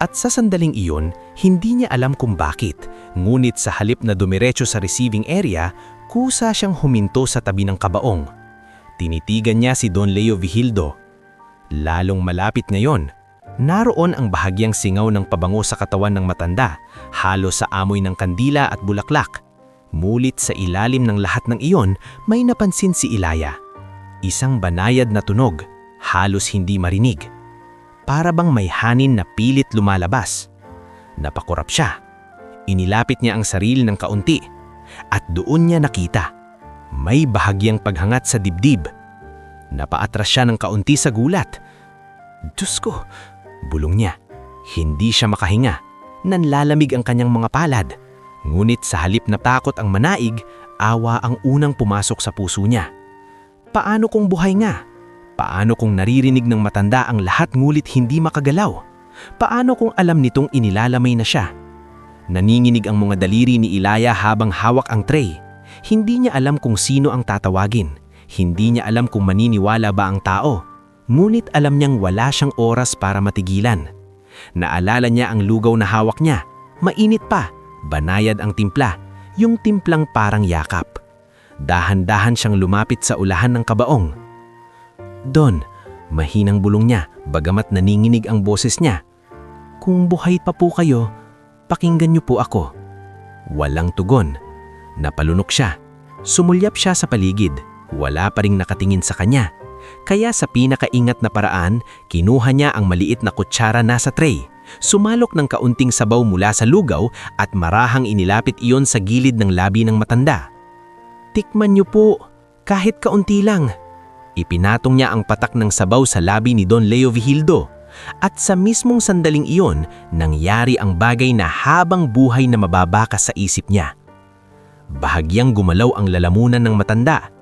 At sa sandaling iyon, hindi niya alam kung bakit, ngunit sa halip na dumiretso sa receiving area, kusa siyang huminto sa tabi ng kabaong. Tinitigan niya si Don Leo Vigildo. Lalong malapit ngayon. Naroon ang bahagyang singaw ng pabango sa katawan ng matanda, halos sa amoy ng kandila at bulaklak. Mulit sa ilalim ng lahat ng iyon, may napansin si Ilaya. Isang banayad na tunog, halos hindi marinig. Para bang may hanin na pilit lumalabas. Napakurap siya. Inilapit niya ang sarili ng kaunti. At doon niya nakita. May bahagyang paghangat sa dibdib. Napaatras siya ng kaunti sa gulat. Diyos ko! Bulong niya. Hindi siya makahinga. Nanlalamig ang kanyang mga palad. Ngunit sa halip na takot ang manaig, awa ang unang pumasok sa puso niya. Paano kung buhay nga? Paano kung naririnig ng matanda ang lahat ngulit hindi makagalaw? Paano kung alam nitong inilalamay na siya? Naninginig ang mga daliri ni Ilaya habang hawak ang tray. Hindi niya alam kung sino ang tatawagin. Hindi niya alam kung maniniwala ba ang tao. Ngunit alam niyang wala siyang oras para matigilan. Naalala niya ang lugaw na hawak niya. Mainit pa, banayad ang timpla, yung timplang parang yakap. Dahan-dahan siyang lumapit sa ulahan ng kabaong. Don, Mahinang bulong niya, bagamat naninginig ang boses niya. Kung buhay pa po kayo, pakinggan niyo po ako. Walang tugon. Napalunok siya. Sumulyap siya sa paligid. Wala pa ring nakatingin sa kanya. Kaya sa pinakaingat na paraan, kinuha niya ang maliit na kutsara nasa tray. Sumalok ng kaunting sabaw mula sa lugaw at marahang inilapit iyon sa gilid ng labi ng matanda. Tikman niyo po, kahit kaunti lang. Ipinatong niya ang patak ng sabaw sa labi ni Don Leo Vigildo. At sa mismong sandaling iyon, nangyari ang bagay na habang buhay na mababakas sa isip niya. Bahagyang gumalaw ang lalamunan ng matanda.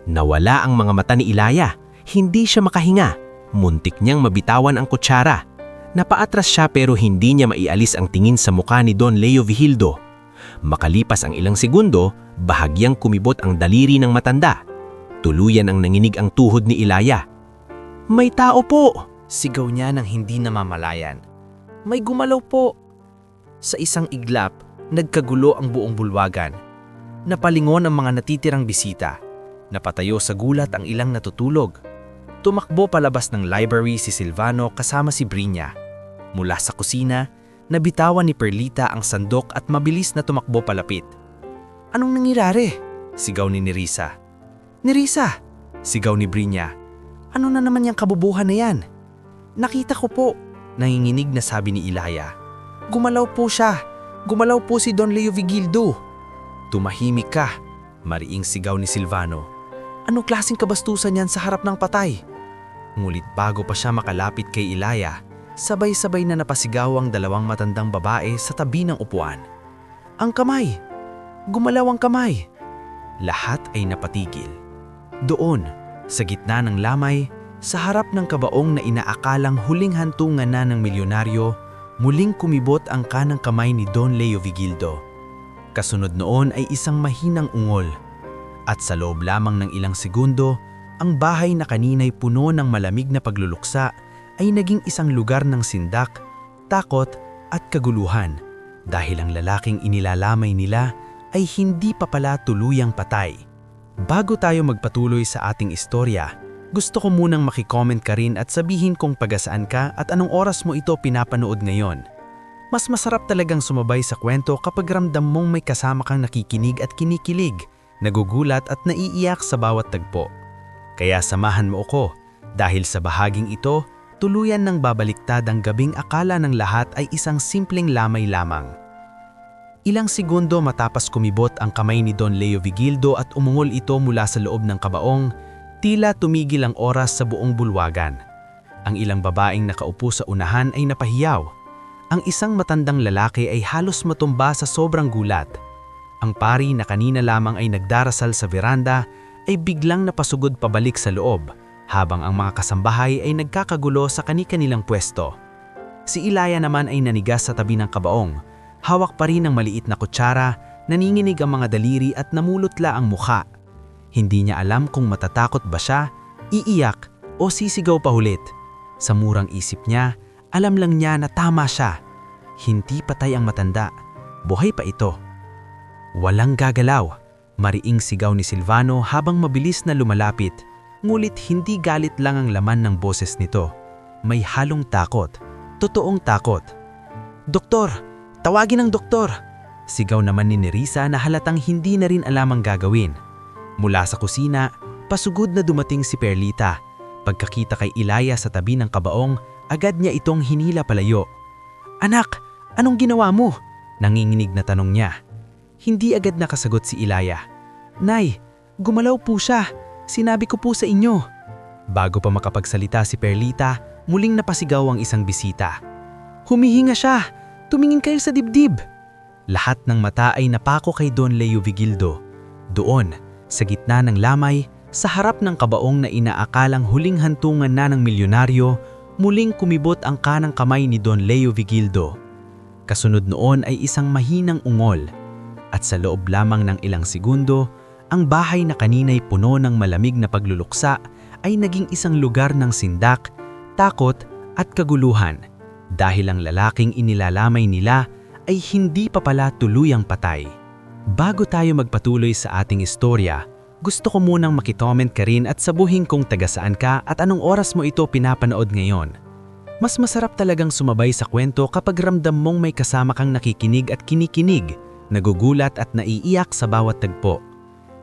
Nawala ang mga mata ni Ilaya. Hindi siya makahinga. Muntik niyang mabitawan ang kutsara. Napaatras siya pero hindi niya maialis ang tingin sa mukha ni Don Leo Vigildo. Makalipas ang ilang segundo, bahagyang kumibot ang daliri ng matanda. Tuluyan ang nanginig ang tuhod ni Ilaya. "May tao po!" Sigaw niya nang hindi namamalayan. "May gumalaw po!" Sa isang iglap, nagkagulo ang buong bulwagan. Napalingon ang mga natitirang bisita. Napatayo sa gulat ang ilang natutulog. Tumakbo palabas ng library si Silvano kasama si Brinya. Mula sa kusina, nabitawan ni Perlita ang sandok at mabilis na tumakbo palapit. "Anong nangyari?" Sigaw ni Nerissa. "Nerissa!" Sigaw ni Brinya. "Ano na naman yung kabubuhan na yan?" "Nakita ko po," nanginginig na sabi ni Ilaya. "Gumalaw po siya. Gumalaw po si Don Leo Vigildo." "Tumahimik ka," mariing sigaw ni Silvano. "Anong klaseng kabastusan yan sa harap ng patay?" Ngulit bago pa siya makalapit kay Ilaya, sabay-sabay na napasigaw ang dalawang matandang babae sa tabi ng upuan. "Ang kamay! Gumalaw ang kamay!" Lahat ay napatigil. Doon, sa gitna ng lamay, sa harap ng kabaong na inaakalang huling hantungan na ng milyonaryo, muling kumibot ang kanang kamay ni Don Leo Vigildo. Kasunod noon ay isang mahinang ungol. At sa loob lamang ng ilang segundo, ang bahay na kanina'y puno ng malamig na pagluluksa ay naging isang lugar ng sindak, takot at kaguluhan dahil ang lalaking inilalamay nila ay hindi pa pala tuluyang patay. Bago tayo magpatuloy sa ating istorya, gusto ko munang makicomment ka rin at sabihin kung pagasaan ka at anong oras mo ito pinapanood ngayon. Mas masarap talagang sumabay sa kwento kapag ramdam mong may kasama kang nakikinig at kinikilig, nagugulat at naiiyak sa bawat tagpo. Kaya samahan mo ako dahil sa bahaging ito, tuluyan ng babaliktad ang gabing akala ng lahat ay isang simpleng lamay lamang. Ilang segundo matapos kumibot ang kamay ni Don Leo Vigildo at umungol ito mula sa loob ng kabaong, tila tumigil ang oras sa buong bulwagan. Ang ilang babaeng nakaupo sa unahan ay napahiyaw. Ang isang matandang lalaki ay halos matumba sa sobrang gulat. Ang pari na kanina lamang ay nagdarasal sa veranda ay biglang napasugod pabalik sa loob, habang ang mga kasambahay ay nagkakagulo sa kani-kanilang pwesto. Si Ilaya naman ay nanigas sa tabi ng kabaong, hawak pa rin ng maliit na kutsara, naninginig ang mga daliri at namulutla ang mukha. Hindi niya alam kung matatakot ba siya, iiyak o sisigaw pa ulit. Sa murang isip niya, alam lang niya na tama siya. Hindi patay ang matanda, buhay pa ito. "Walang gagalaw," mariing sigaw ni Silvano habang mabilis na lumalapit. Ngulit hindi galit lang ang laman ng boses nito. May halong takot, totoong takot. "Doktor! Tawagin ang doktor!" Sigaw naman ni Nerissa na halatang hindi na rin alam ang gagawin. Mula sa kusina, pasugod na dumating si Perlita. Pagkakita kay Ilaya sa tabi ng kabaong, agad niya itong hinila palayo. "Anak, anong ginawa mo?" Nanginginig na tanong niya. Hindi agad nakasagot si Ilaya. "Nay, gumalaw po siya. Sinabi ko po sa inyo." Bago pa makapagsalita si Perlita, muling napasigaw ang isang bisita. "Humihinga siya! Tumingin kayo sa dibdib!" Lahat ng mata ay napako kay Don Leo Vigildo. Doon, sa gitna ng lamay, sa harap ng kabaong na inaakalang huling hantungan na ng milyonaryo, muling kumibot ang kanang kamay ni Don Leo Vigildo. Kasunod noon ay isang mahinang ungol. At sa loob lamang ng ilang segundo, ang bahay na kanina'y puno ng malamig na pagluluksa ay naging isang lugar ng sindak, takot at kaguluhan dahil ang lalaking inilalamay nila ay hindi pa pala tuluyang patay. Bago tayo magpatuloy sa ating istorya, gusto ko munang makicomment ka rin at sabuhin kung taga saan ka at anong oras mo ito pinapanood ngayon. Mas masarap talagang sumabay sa kwento kapag ramdam mong may kasama kang nakikinig at kinikinig, nagugulat at naiiyak sa bawat tagpo.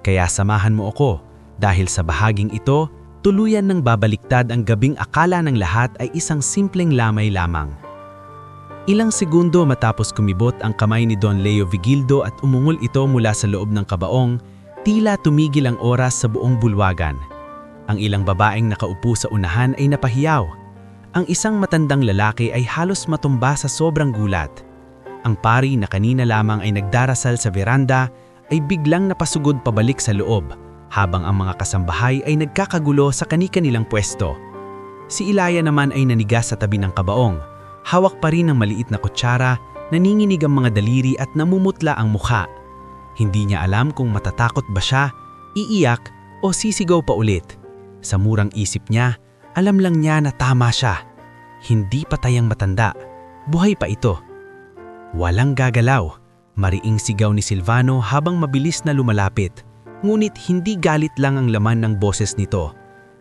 Kaya samahan mo ako dahil sa bahaging ito, tuluyan ng babaliktad ang gabing akala ng lahat ay isang simpleng lamay lamang. Ilang segundo matapos kumibot ang kamay ni Don Leo Vigildo at umungol ito mula sa loob ng kabaong, tila tumigil ang oras sa buong bulwagan. Ang ilang babaeng nakaupo sa unahan ay napahiyaw. Ang isang matandang lalaki ay halos matumba sa sobrang gulat. Ang pari na kanina lamang ay nagdarasal sa veranda ay biglang napasugod pabalik sa loob, habang ang mga kasambahay ay nagkakagulo sa kani-kanilang pwesto. Si Ilaya naman ay nanigas sa tabi ng kabaong. Hawak pa rin ng maliit na kutsara, naninginig ang mga daliri at namumutla ang mukha. Hindi niya alam kung matatakot ba siya, iiyak o sisigaw pa ulit. Sa murang isip niya, alam lang niya na tama siya. Hindi patay ang matanda, buhay pa ito. Walang gagalaw, mariing sigaw ni Silvano habang mabilis na lumalapit. Ngunit hindi galit lang ang laman ng boses nito.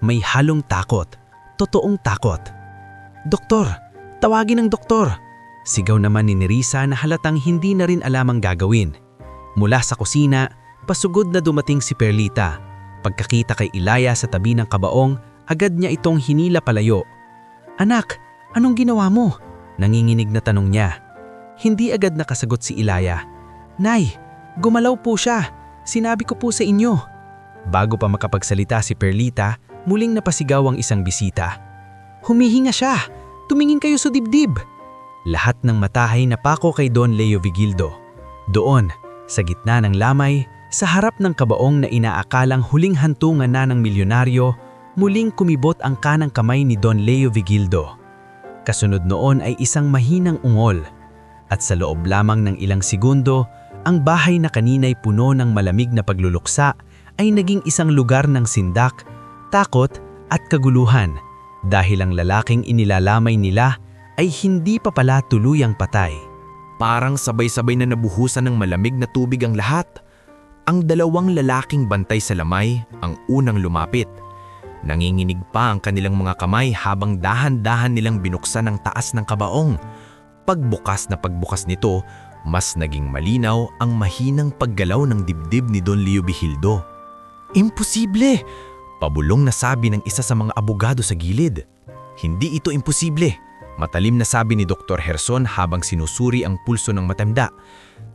May halong takot, totoong takot. "Doktor! Tawagin ang doktor!" Sigaw naman ni Nerissa na halatang hindi na rin alam ang gagawin. Mula sa kusina, pasugod na dumating si Perlita. Pagkakita kay Ilaya sa tabi ng kabaong, agad niya itong hinila palayo. "Anak, anong ginawa mo?" Nanginginig na tanong niya. Hindi agad nakasagot si Ilaya. "Nay, gumalaw po siya. Sinabi ko po sa inyo." Bago pa makapagsalita si Perlita, muling napasigaw ang isang bisita. "Humihinga siya! Tumingin kayo sa dibdib!" Lahat ng matahay napako kay Don Leo Vigildo. Doon, sa gitna ng lamay, sa harap ng kabaong na inaakalang huling hantungan na ng milyonaryo, muling kumibot ang kanang kamay ni Don Leo Vigildo. Kasunod noon ay isang mahinang ungol. At sa loob lamang ng ilang segundo, ang bahay na kanina'y puno ng malamig na pagluluksa ay naging isang lugar ng sindak, takot at kaguluhan dahil ang lalaking inilalamay nila ay hindi pa pala tuluyang patay. Parang sabay-sabay na nabuhusan ng malamig na tubig ang lahat. Ang dalawang lalaking bantay sa lamay ang unang lumapit. Nanginginig pa ang kanilang mga kamay habang dahan-dahan nilang binuksan ang taas ng kabaong. Pagbukas na pagbukas nito, mas naging malinaw ang mahinang paggalaw ng dibdib ni Don Leo Vigildo. "Imposible!" Pabulong na sabi ng isa sa mga abogado sa gilid. "Hindi ito imposible," matalim na sabi ni Dr. Gerson habang sinusuri ang pulso ng matanda.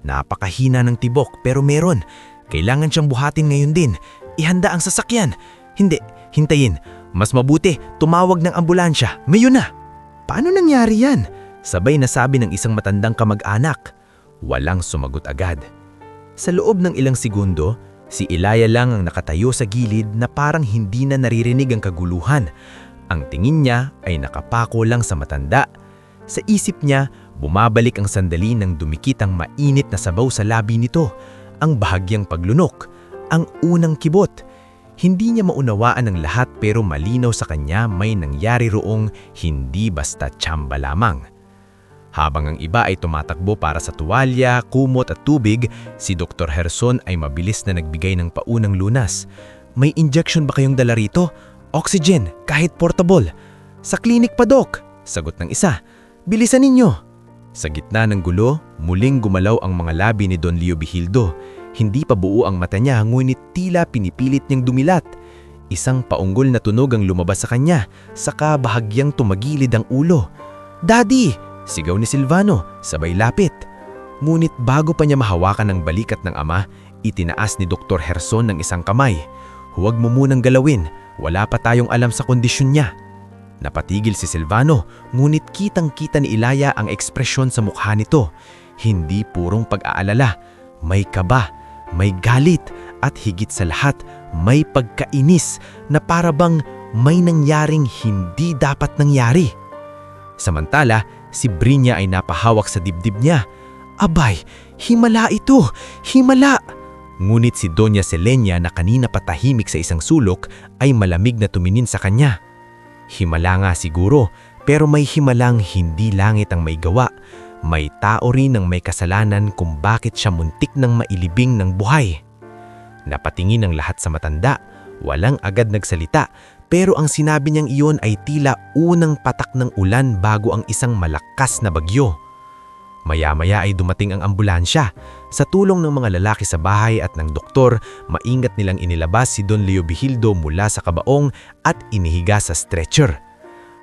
"Napakahina ng tibok pero meron. Kailangan siyang buhatin ngayon din. Ihanda ang sasakyan. Hindi, hintayin. Mas mabuti, tumawag ng ambulansya. Ngayon na." "Paano nangyari yan?" sabay na sabi ng isang matandang kamag-anak. Walang sumagot agad. Sa loob ng ilang segundo, si Ilaya lang ang nakatayo sa gilid na parang hindi na naririnig ang kaguluhan. Ang tingin niya ay nakapako lang sa matanda. Sa isip niya, bumabalik ang sandali ng dumikit ang mainit na sabaw sa labi nito, ang bahagyang paglunok, ang unang kibot. Hindi niya maunawaan ang lahat pero malinaw sa kanya may nangyari roong hindi basta tsamba lamang. Habang ang iba ay tumatakbo para sa tuwalya, kumot at tubig, si Dr. Gerson ay mabilis na nagbigay ng paunang lunas. "May injection ba kayong dala rito? Oxygen, kahit portable." "Sa klinik pa, Doc," sagot ng isa. "Bilisan ninyo." Sa gitna ng gulo, muling gumalaw ang mga labi ni Don Leo Vigildo. Hindi pa buo ang mata niya ngunit tila pinipilit niyang dumilat. Isang paunggol na tunog ang lumabas sa kanya, saka bahagyang tumagilid ang ulo. "Daddy!" sigaw ni Silvano, sabay lapit. Ngunit bago pa niya mahawakan ang balikat ng ama, itinaas ni Dr. Gerson ng isang kamay. "Huwag mo munang galawin, wala pa tayong alam sa kondisyon niya." Napatigil si Silvano, ngunit kitang-kita ni Ilaya ang ekspresyon sa mukha nito. Hindi purong pag-aalala, may kaba, may galit, at higit sa lahat, may pagkainis na parabang may nangyaring hindi dapat nangyari. Samantala, si Brinya ay napahawak sa dibdib niya. "Abay, himala ito! Himala!" Ngunit si Doña Selenia na kanina patahimik sa isang sulok ay malamig na tumingin sa kanya. Himala nga siguro, pero may himalang hindi langit ang may gawa. May tao rin ang may kasalanan kung bakit siya muntik ng mailibing ng buhay. Napatingin ang lahat sa matanda, walang agad nagsalita, pero ang sinabi niyang iyon ay tila unang patak ng ulan bago ang isang malakas na bagyo. Maya-maya ay dumating ang ambulansya. Sa tulong ng mga lalaki sa bahay at ng doktor, maingat nilang inilabas si Don Leovigildo mula sa kabaong at inihiga sa stretcher.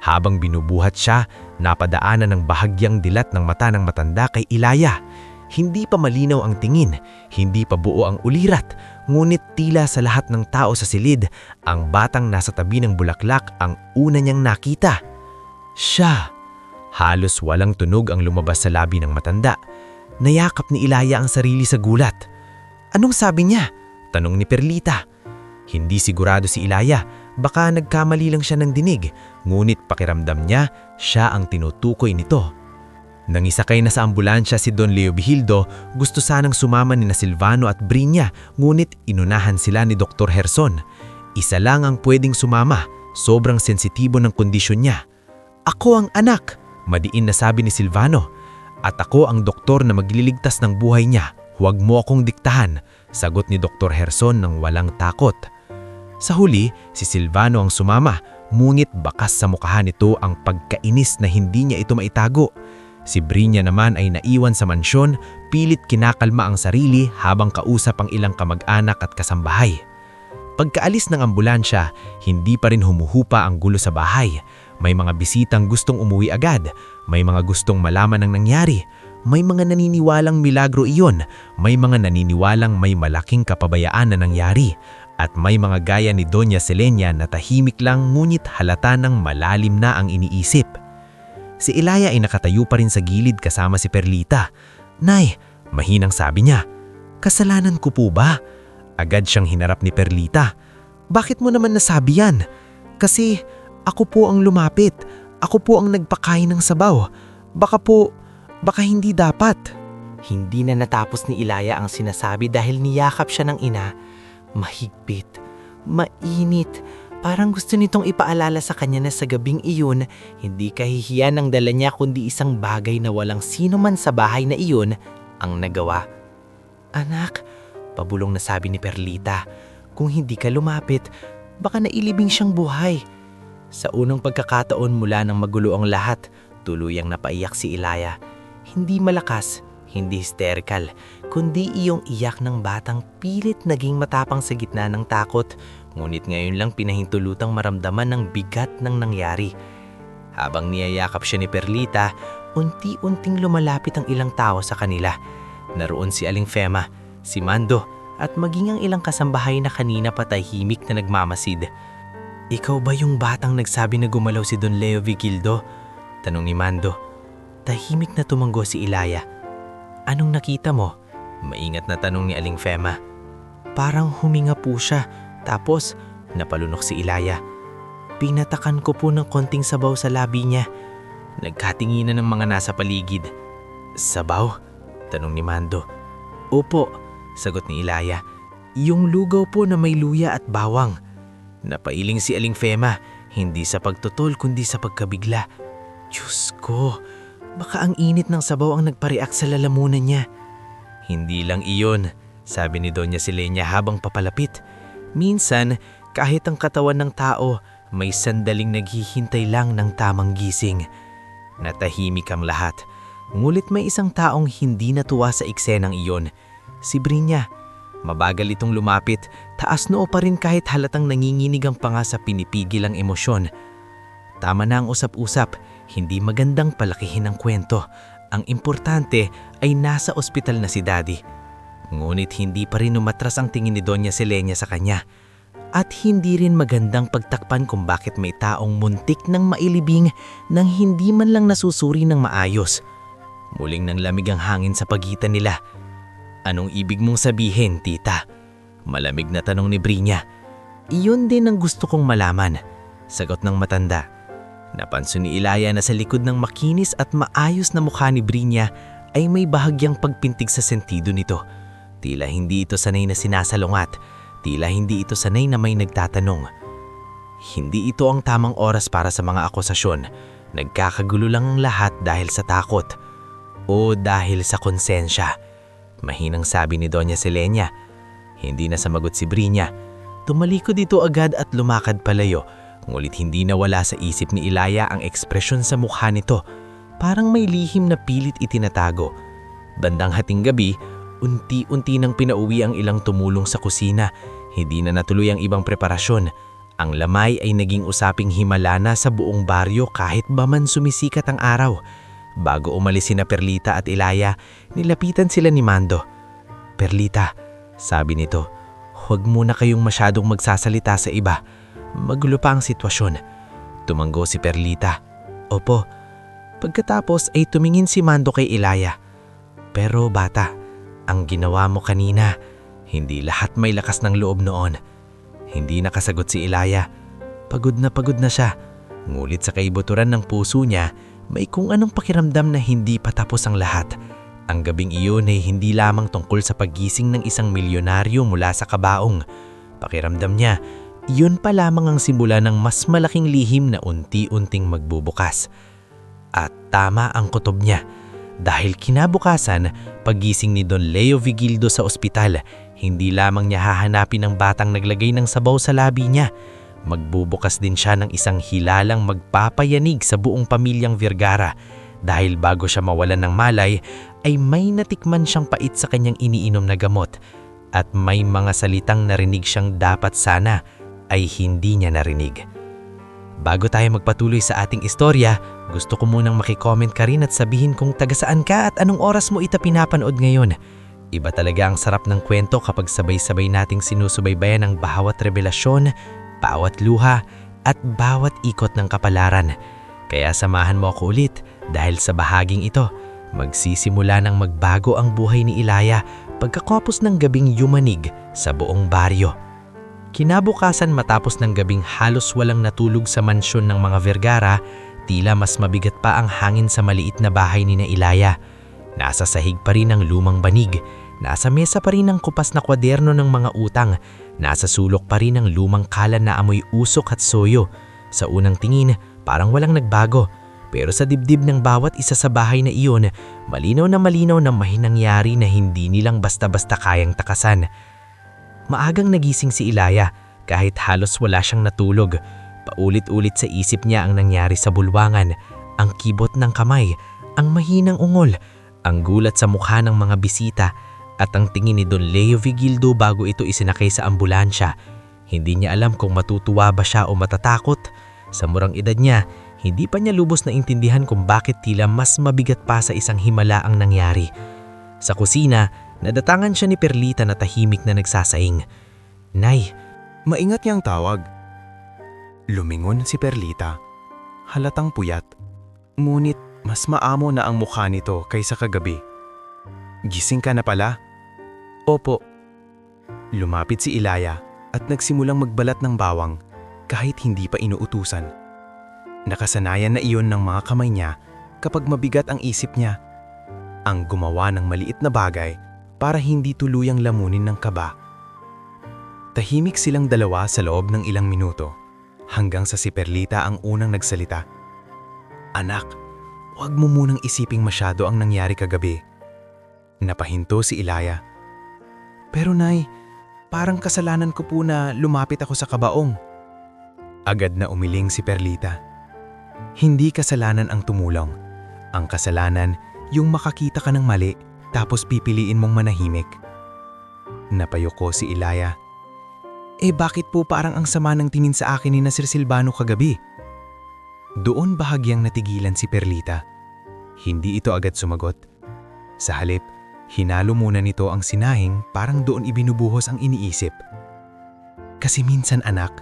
Habang binubuhat siya, napadaanan ng bahagyang dilat ng mata ng matanda kay Ilaya. Hindi pa malinaw ang tingin, hindi pa buo ang ulirat, ngunit tila sa lahat ng tao sa silid, ang batang nasa tabi ng bulaklak ang una niyang nakita. Siya! Halos walang tunog ang lumabas sa labi ng matanda. Nayakap ni Ilaya ang sarili sa gulat. Anong sabi niya? Tanong ni Perlita. Hindi sigurado si Ilaya, baka nagkamali lang siya ng dinig, ngunit pakiramdam niya, siya ang tinutukoy nito. Nang isakay na sa ambulansya si Don Leovigildo, gusto sanang sumama ni na Silvano at Brinya, ngunit inunahan sila ni Dr. Herson. Isa lang ang pwedeng sumama, sobrang sensitibo ng kondisyon niya. Ako ang anak, madiin na sabi ni Silvano. At ako ang doktor na magliligtas ng buhay niya. Huwag mo akong diktahan, sagot ni Dr. Herson ng walang takot. Sa huli, si Silvano ang sumama, ngunit bakas sa mukha nito ang pagkainis na hindi niya ito maitago. Si Brinya naman ay naiwan sa mansyon, pilit kinakalma ang sarili habang kausap ang ilang kamag-anak at kasambahay. Pagkaalis ng ambulansya, hindi pa rin humuhupa ang gulo sa bahay. May mga bisitang gustong umuwi agad, may mga gustong malaman ang nangyari, may mga naniniwalang milagro iyon, may mga naniniwalang may malaking kapabayaan na nangyari, at may mga gaya ni Doña Selenia na tahimik lang ngunit halata ng malalim na ang iniisip. Si Ilaya ay nakatayo pa rin sa gilid kasama si Perlita. Nay, mahinang sabi niya, kasalanan ko po ba? Agad siyang hinarap ni Perlita. Bakit mo naman nasabi yan? Kasi ako po ang lumapit. Ako po ang nagpakain ng sabaw. Baka hindi dapat. Hindi na natapos ni Ilaya ang sinasabi dahil niyakap siya ng ina. Mahigpit, mainit. Parang gusto nitong ipaalala sa kanya na sa gabing iyon, hindi kahihiyan ang dala niya kundi isang bagay na walang sino man sa bahay na iyon ang nagawa. Anak, pabulong na sabi ni Perlita, kung hindi ka lumapit, baka nailibing siyang buhay. Sa unang pagkakataon mula nang magulo ang lahat, tuluyang napaiyak si Ilaya. Hindi malakas, hindi hysterical, kundi iyong iyak ng batang pilit naging matapang sa gitna ng takot, ngunit ngayon lang pinahintulutang maramdaman ng bigat ng nangyari. Habang niyayakap siya ni Perlita, unti-unting lumalapit ang ilang tao sa kanila. Naroon si Aling Fema, si Mando, at maging ang ilang kasambahay na kanina pa tahimik na nagmamasid. Ikaw ba yung batang nagsabi na gumalaw si Don Leovigildo? Tanong ni Mando. Tahimik na tumanggo si Ilaya. Anong nakita mo? Maingat na tanong ni Aling Fema. Parang huminga po siya, tapos napalunok si Ilaya. Pinatakan ko po ng konting sabaw sa labi niya. Nagkatinginan ng mga nasa paligid. Sabaw? Tanong ni Mando. Opo, sagot ni Ilaya. Yung lugaw po na may luya at bawang. Napailing si Aling Fema, hindi sa pagtutol kundi sa pagkabigla. Diyos ko, baka ang init ng sabaw ang nagpareact sa lalamunan niya. Hindi lang iyon, sabi ni Doña Selenia habang papalapit. Minsan, kahit ang katawan ng tao, may sandaling naghihintay lang ng tamang gising. Natahimik ang lahat, ngulit may isang taong hindi natuwa sa eksenang iyon. Si Brinya. Mabagal itong lumapit, taas noo pa rin kahit halatang nanginginig ang panga sa pinipigil ang emosyon. Tama na ang usap-usap, hindi magandang palakihin ang kwento. Ang importante ay nasa ospital na si Daddy. Ngunit hindi pa rin umatras ang tingin ni Doña Selenia sa kanya. At hindi rin magandang pagtakpan kung bakit may taong muntik ng mailibing nang hindi man lang nasusuri ng maayos. Muling nang lamig ang hangin sa pagitan nila. Anong ibig mong sabihin, tita? Malamig na tanong ni Brinya. Iyon din ang gusto kong malaman, sagot ng matanda. Napansin ni Ilaya na sa likod ng makinis at maayos na mukha ni Brinya ay may bahagyang pagpintig sa sentido nito. Tila hindi ito sanay na sinasalungat, tila hindi ito sanay na may nagtatanong. Hindi ito ang tamang oras para sa mga akusasyon. Nagkakagulo lang ang lahat dahil sa takot. O dahil sa konsensya. Mahinang sabi ni Doña Selenia. Hindi na samagot si Brinya. Tumalikod dito agad at lumakad palayo, ngulit hindi nawala sa isip ni Ilaya ang ekspresyon sa mukha nito. Parang may lihim na pilit itinatago. Bandang hating gabi, unti-unti nang pinauwi ang ilang tumulong sa kusina. Hindi na natuloy ang ibang preparasyon. Ang lamay ay naging usaping himala na sa buong baryo kahit ba man sumisikat ang araw. Bago umalis sina Perlita at Ilaya, nilapitan sila ni Mando. "Perlita," sabi nito, "huwag muna kayong masyadong magsasalita sa iba. Magulo pa ang sitwasyon." Tumanggo si Perlita. "Opo." Pagkatapos ay tumingin si Mando kay Ilaya. "Pero bata, ang ginawa mo kanina, hindi lahat may lakas ng loob noon." Hindi nakasagot si Ilaya. Pagod na siya. Ngulit sa kaibuturan ng puso niya, may kung anong pakiramdam na hindi pa tapos ang lahat. Ang gabing iyon ay hindi lamang tungkol sa paggising ng isang milyonaryo mula sa kabaong. Pakiramdam niya, iyon pa lamang ang simula ng mas malaking lihim na unti-unting magbubukas. At tama ang kutob niya. Dahil kinabukasan, paggising ni Don Leo Vigildo sa ospital, hindi lamang niya hahanapin ang batang naglagay ng sabaw sa labi niya. Magbubukas din siya ng isang hilalang magpapayanig sa buong pamilyang Vergara. Dahil bago siya mawalan ng malay, ay may natikman siyang pait sa kanyang iniinom na gamot. At may mga salitang narinig siyang dapat sana ay hindi niya narinig. Bago tayo magpatuloy sa ating istorya, gusto ko munang makicomment ka rin at sabihin kung taga saan ka at anong oras mo ito pinapanood ngayon. Iba talaga ang sarap ng kwento kapag sabay-sabay nating sinusubaybayan ang bawat revelasyon, bawat luha, at bawat ikot ng kapalaran. Kaya samahan mo ako ulit dahil sa bahaging ito, magsisimula ng magbago ang buhay ni Ilaya pagkakapos ng gabing yumanig sa buong baryo. Kinabukasan matapos ng gabing halos walang natulog sa mansyon ng mga Vergara, tila mas mabigat pa ang hangin sa maliit na bahay ni na Ilaya. Nasa sahig pa rin ang lumang banig, nasa mesa pa rin ang kupas na kwaderno ng mga utang, nasa sulok pa rin ang lumang kalan na amoy usok at soyo. Sa unang tingin, parang walang nagbago. Pero sa dibdib ng bawat isa sa bahay na iyon, malinaw na may nangyari na hindi nilang basta-basta kayang takasan. Maagang nagising si Ilaya kahit halos wala siyang natulog. Paulit-ulit sa isip niya ang nangyari sa bulwangan, ang kibot ng kamay, ang mahinang ungol, ang gulat sa mukha ng mga bisita at ang tingin ni Don Leo Vigildo bago ito isinakay sa ambulansya. Hindi niya alam kung matutuwa ba siya o matatakot. Sa murang edad niya, hindi pa niya lubos na intindihan kung bakit tila mas mabigat pa sa isang himala ang nangyari. Sa kusina, nadatangan siya ni Perlita na tahimik na nagsasaing. "Nay, Maingat niyang tawag." Lumingon si Perlita. Halatang puyat. Ngunit mas maamo na ang mukha nito kaysa kagabi. "Gising ka na pala?" "Opo." Lumapit si Ilaya at nagsimulang magbalat ng bawang kahit hindi pa inuutusan. Nakasanayan na iyon ng mga kamay niya kapag mabigat ang isip niya. Ang gumawa ng maliit na bagay para hindi tuluyang lamunin ng kaba. Tahimik silang dalawa sa loob ng ilang minuto hanggang sa si Perlita ang unang nagsalita. "Anak, huwag mo munang isiping masyado ang nangyari kagabi." Napahinto si Ilaya. "Pero Nay, parang kasalanan ko po na lumapit ako sa kabaong." Agad na umiling si Perlita. "Hindi kasalanan ang tumulong. Ang kasalanan, yung makakita ka ng mali tapos pipiliin mong manahimik." Napayuko si Ilaya. Bakit po parang ang sama ng tingin sa akin ni na Sir Silvano kagabi?" Doon bahagyang natigilan si Perlita. Hindi ito agad sumagot. Sa halip, hinalo muna nito ang sinahing parang doon ibinubuhos ang iniisip. "Kasi minsan anak,"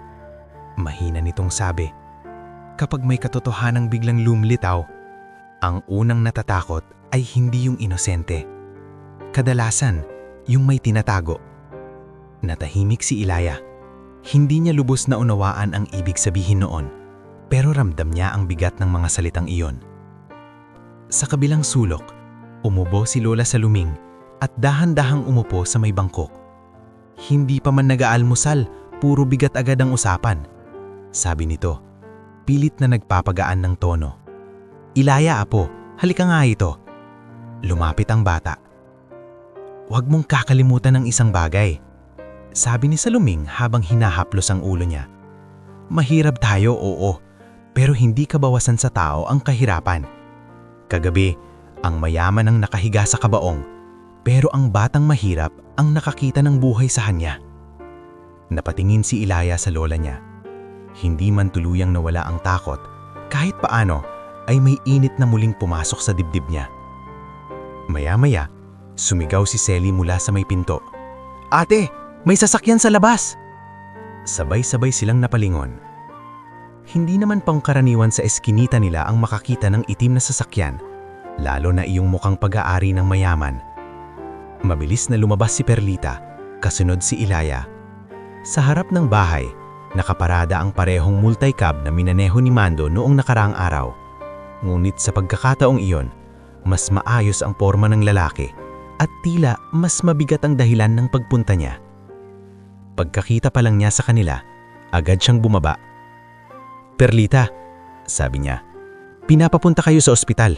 mahina nitong sabi, "kapag may katotohanang biglang lumilitaw, ang unang natatakot ay hindi yung inosente. Kadalasan, yung may tinatago." Natahimik si Ilaya. Hindi niya lubos na unawaan ang ibig sabihin noon, pero ramdam niya ang bigat ng mga salitang iyon. Sa kabilang sulok, umubo si Lola sa luming at dahan-dahang umupo sa may bangkok. "Hindi pa man nag-aalmusal, puro bigat agad ang usapan," sabi nito. Pilit na nagpapagaan ng tono. "Ilaya apo, halika nga ito." Lumapit ang bata. "Huwag mong kakalimutan ng isang bagay," sabi ni Saluming habang hinahaplos ang ulo niya. Mahirap tayo, oo, pero hindi kabawasan sa tao ang kahirapan. Kagabi, ang mayaman ang nakahiga sa kabaong, pero ang batang mahirap ang nakakita ng buhay sa kanya. Napatingin si Ilaya sa lola niya. Hindi man tuluyang nawala ang takot, kahit paano ay may init na muling pumasok sa dibdib niya. Maya-maya, sumigaw si Selly mula sa may pinto. "Ate, may sasakyan sa labas!" Sabay-sabay silang napalingon. Hindi naman pangkaraniwan sa eskinita nila ang makakita ng itim na sasakyan, lalo na iyong mukhang pag-aari ng mayaman. Mabilis na lumabas si Perlita, kasunod si Ilaya. Sa harap ng bahay, nakaparada ang parehong multicab na minaneho ni Mando noong nakaraang araw. Ngunit sa pagkakataong iyon, mas maayos ang porma ng lalaki at tila mas mabigat ang dahilan ng pagpunta niya. Pagkakita pa lang niya sa kanila, agad siyang bumaba. "Perlita," sabi niya, "pinapapunta kayo sa ospital."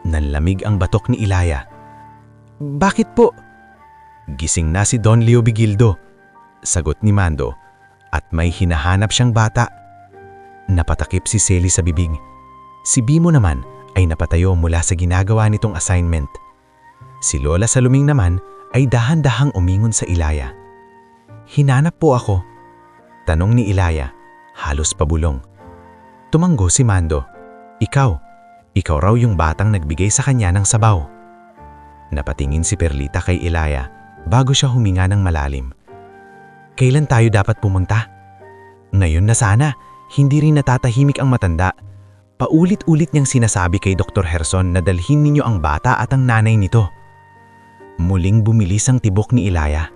Nanlamig ang batok ni Ilaya. "Bakit po?" "Gising na si Don Leo Vigildo," sagot ni Mando, "at may hinahanap siyang bata." Napatakip si Selly sa bibig. Si Bimo naman ay napatayo mula sa ginagawa nitong assignment. Si Lola Saluming naman ay dahan-dahang umingon sa Ilaya. "Hinanap po ako," tanong ni Ilaya, halos pabulong. Tumanggo si Mando. Ikaw raw yung batang nagbigay sa kanya ng sabaw." Napatingin si Perlita kay Ilaya bago siya huminga ng malalim. "Kailan tayo dapat pumunta?" "Ngayon na sana, hindi rin natatahimik ang matanda. Paulit-ulit niyang sinasabi kay Dr. Herson na dalhin ninyo ang bata at ang nanay nito." Muling bumilis ang tibok ni Ilaya.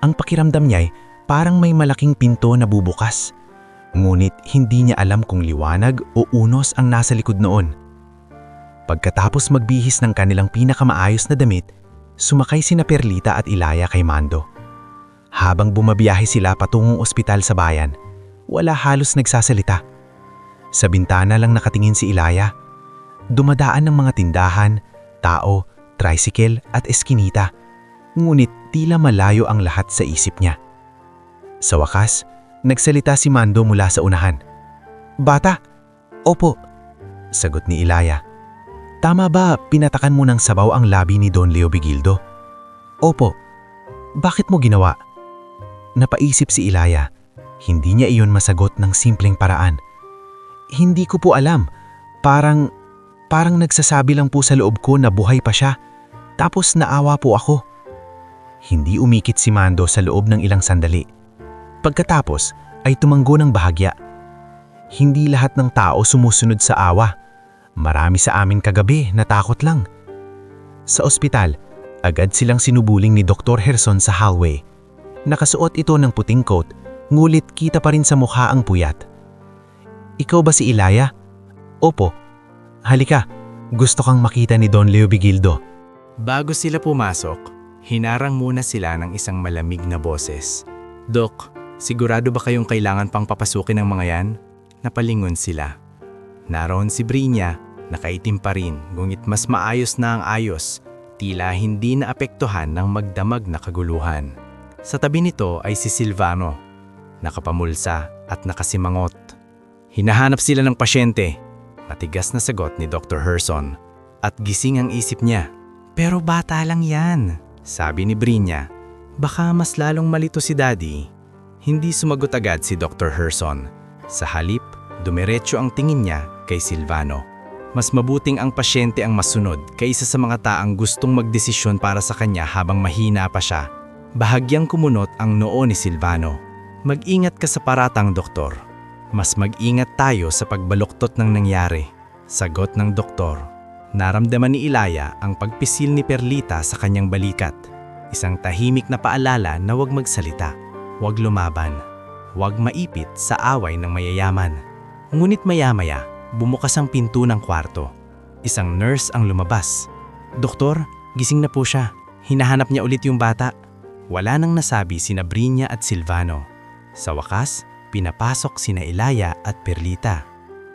Ang pakiramdam niya'y parang may malaking pinto na bubukas. Ngunit hindi niya alam kung liwanag o unos ang nasa likod noon. Pagkatapos magbihis ng kanilang pinakamaayos na damit, sumakay sina Perlita at Ilaya kay Mando. Habang bumabiyahe sila patungong ospital sa bayan, wala halos nagsasalita. Sa bintana lang nakatingin si Ilaya. Dumadaan ng mga tindahan, tao, tricycle at eskinita. Ngunit tila malayo ang lahat sa isip niya. Sa wakas, nagsalita si Mando mula sa unahan. "Bata?" "Opo," sagot ni Ilaya. "Tama ba pinatakan mo ng sabaw ang labi ni Don Leo Vigildo?" "Opo." "Bakit mo ginawa?" Napaisip si Ilaya. Hindi niya iyon masagot ng simpleng paraan. "Hindi ko po alam. Parang nagsasabi lang po sa loob ko na buhay pa siya. Tapos naawa po ako." Hindi umikit si Mando sa loob ng ilang sandali. Pagkatapos ay tumanggo ng bahagya. "Hindi lahat ng tao sumusunod sa awa. Marami sa amin kagabi natakot lang." Sa ospital, agad silang sinubuling ni Dr. Herson sa hallway. Nakasuot ito ng puting coat, ngulit kita pa rin sa mukha ang puyat. "Ikaw ba si Ilaya?" "Opo." "Halika, gusto kang makita ni Don Leo Vigildo." Bago sila pumasok, hinarang muna sila ng isang malamig na boses. "Dok, sigurado ba kayong kailangan pang papasukin ng mga yan?" Napalingon sila. Naroon si Brinya, nakaitim pa rin, ngunit mas maayos na ang ayos, tila hindi naapektuhan ng magdamag na kaguluhan. Sa tabi nito ay si Silvano, nakapamulsa at nakasimangot. "Hinahanap sila ng pasyente," matigas na sagot ni Dr. Herson. At gising ang isip niya. "Pero bata lang yan," sabi ni Brinya. "Baka mas lalong malito si Daddy." Hindi sumagot agad si Dr. Herson. Sa halip, dumiretso ang tingin niya kay Silvano. Mas mabuting ang pasyente ang masunod kaysa sa mga taang gustong magdesisyon para sa kanya habang mahina pa siya. Bahagyang kumunot ang noo ni Silvano. "Mag-ingat ka sa paratang, doktor. Mas mag-ingat tayo sa pagbaluktot ng nangyari," sagot ng doktor. Naramdaman ni Ilaya ang pagpisil ni Perlita sa kanyang balikat. Isang tahimik na paalala na huwag magsalita, huwag lumaban, huwag maipit sa away ng mayayaman. Ngunit maya-maya, bumukas ang pinto ng kwarto. Isang nurse ang lumabas. "Doktor, gising na po siya. Hinahanap niya ulit yung bata." Wala nang nasabi sina Brinya at Silvano. Sa wakas, pinapasok sina Ilaya at Perlita.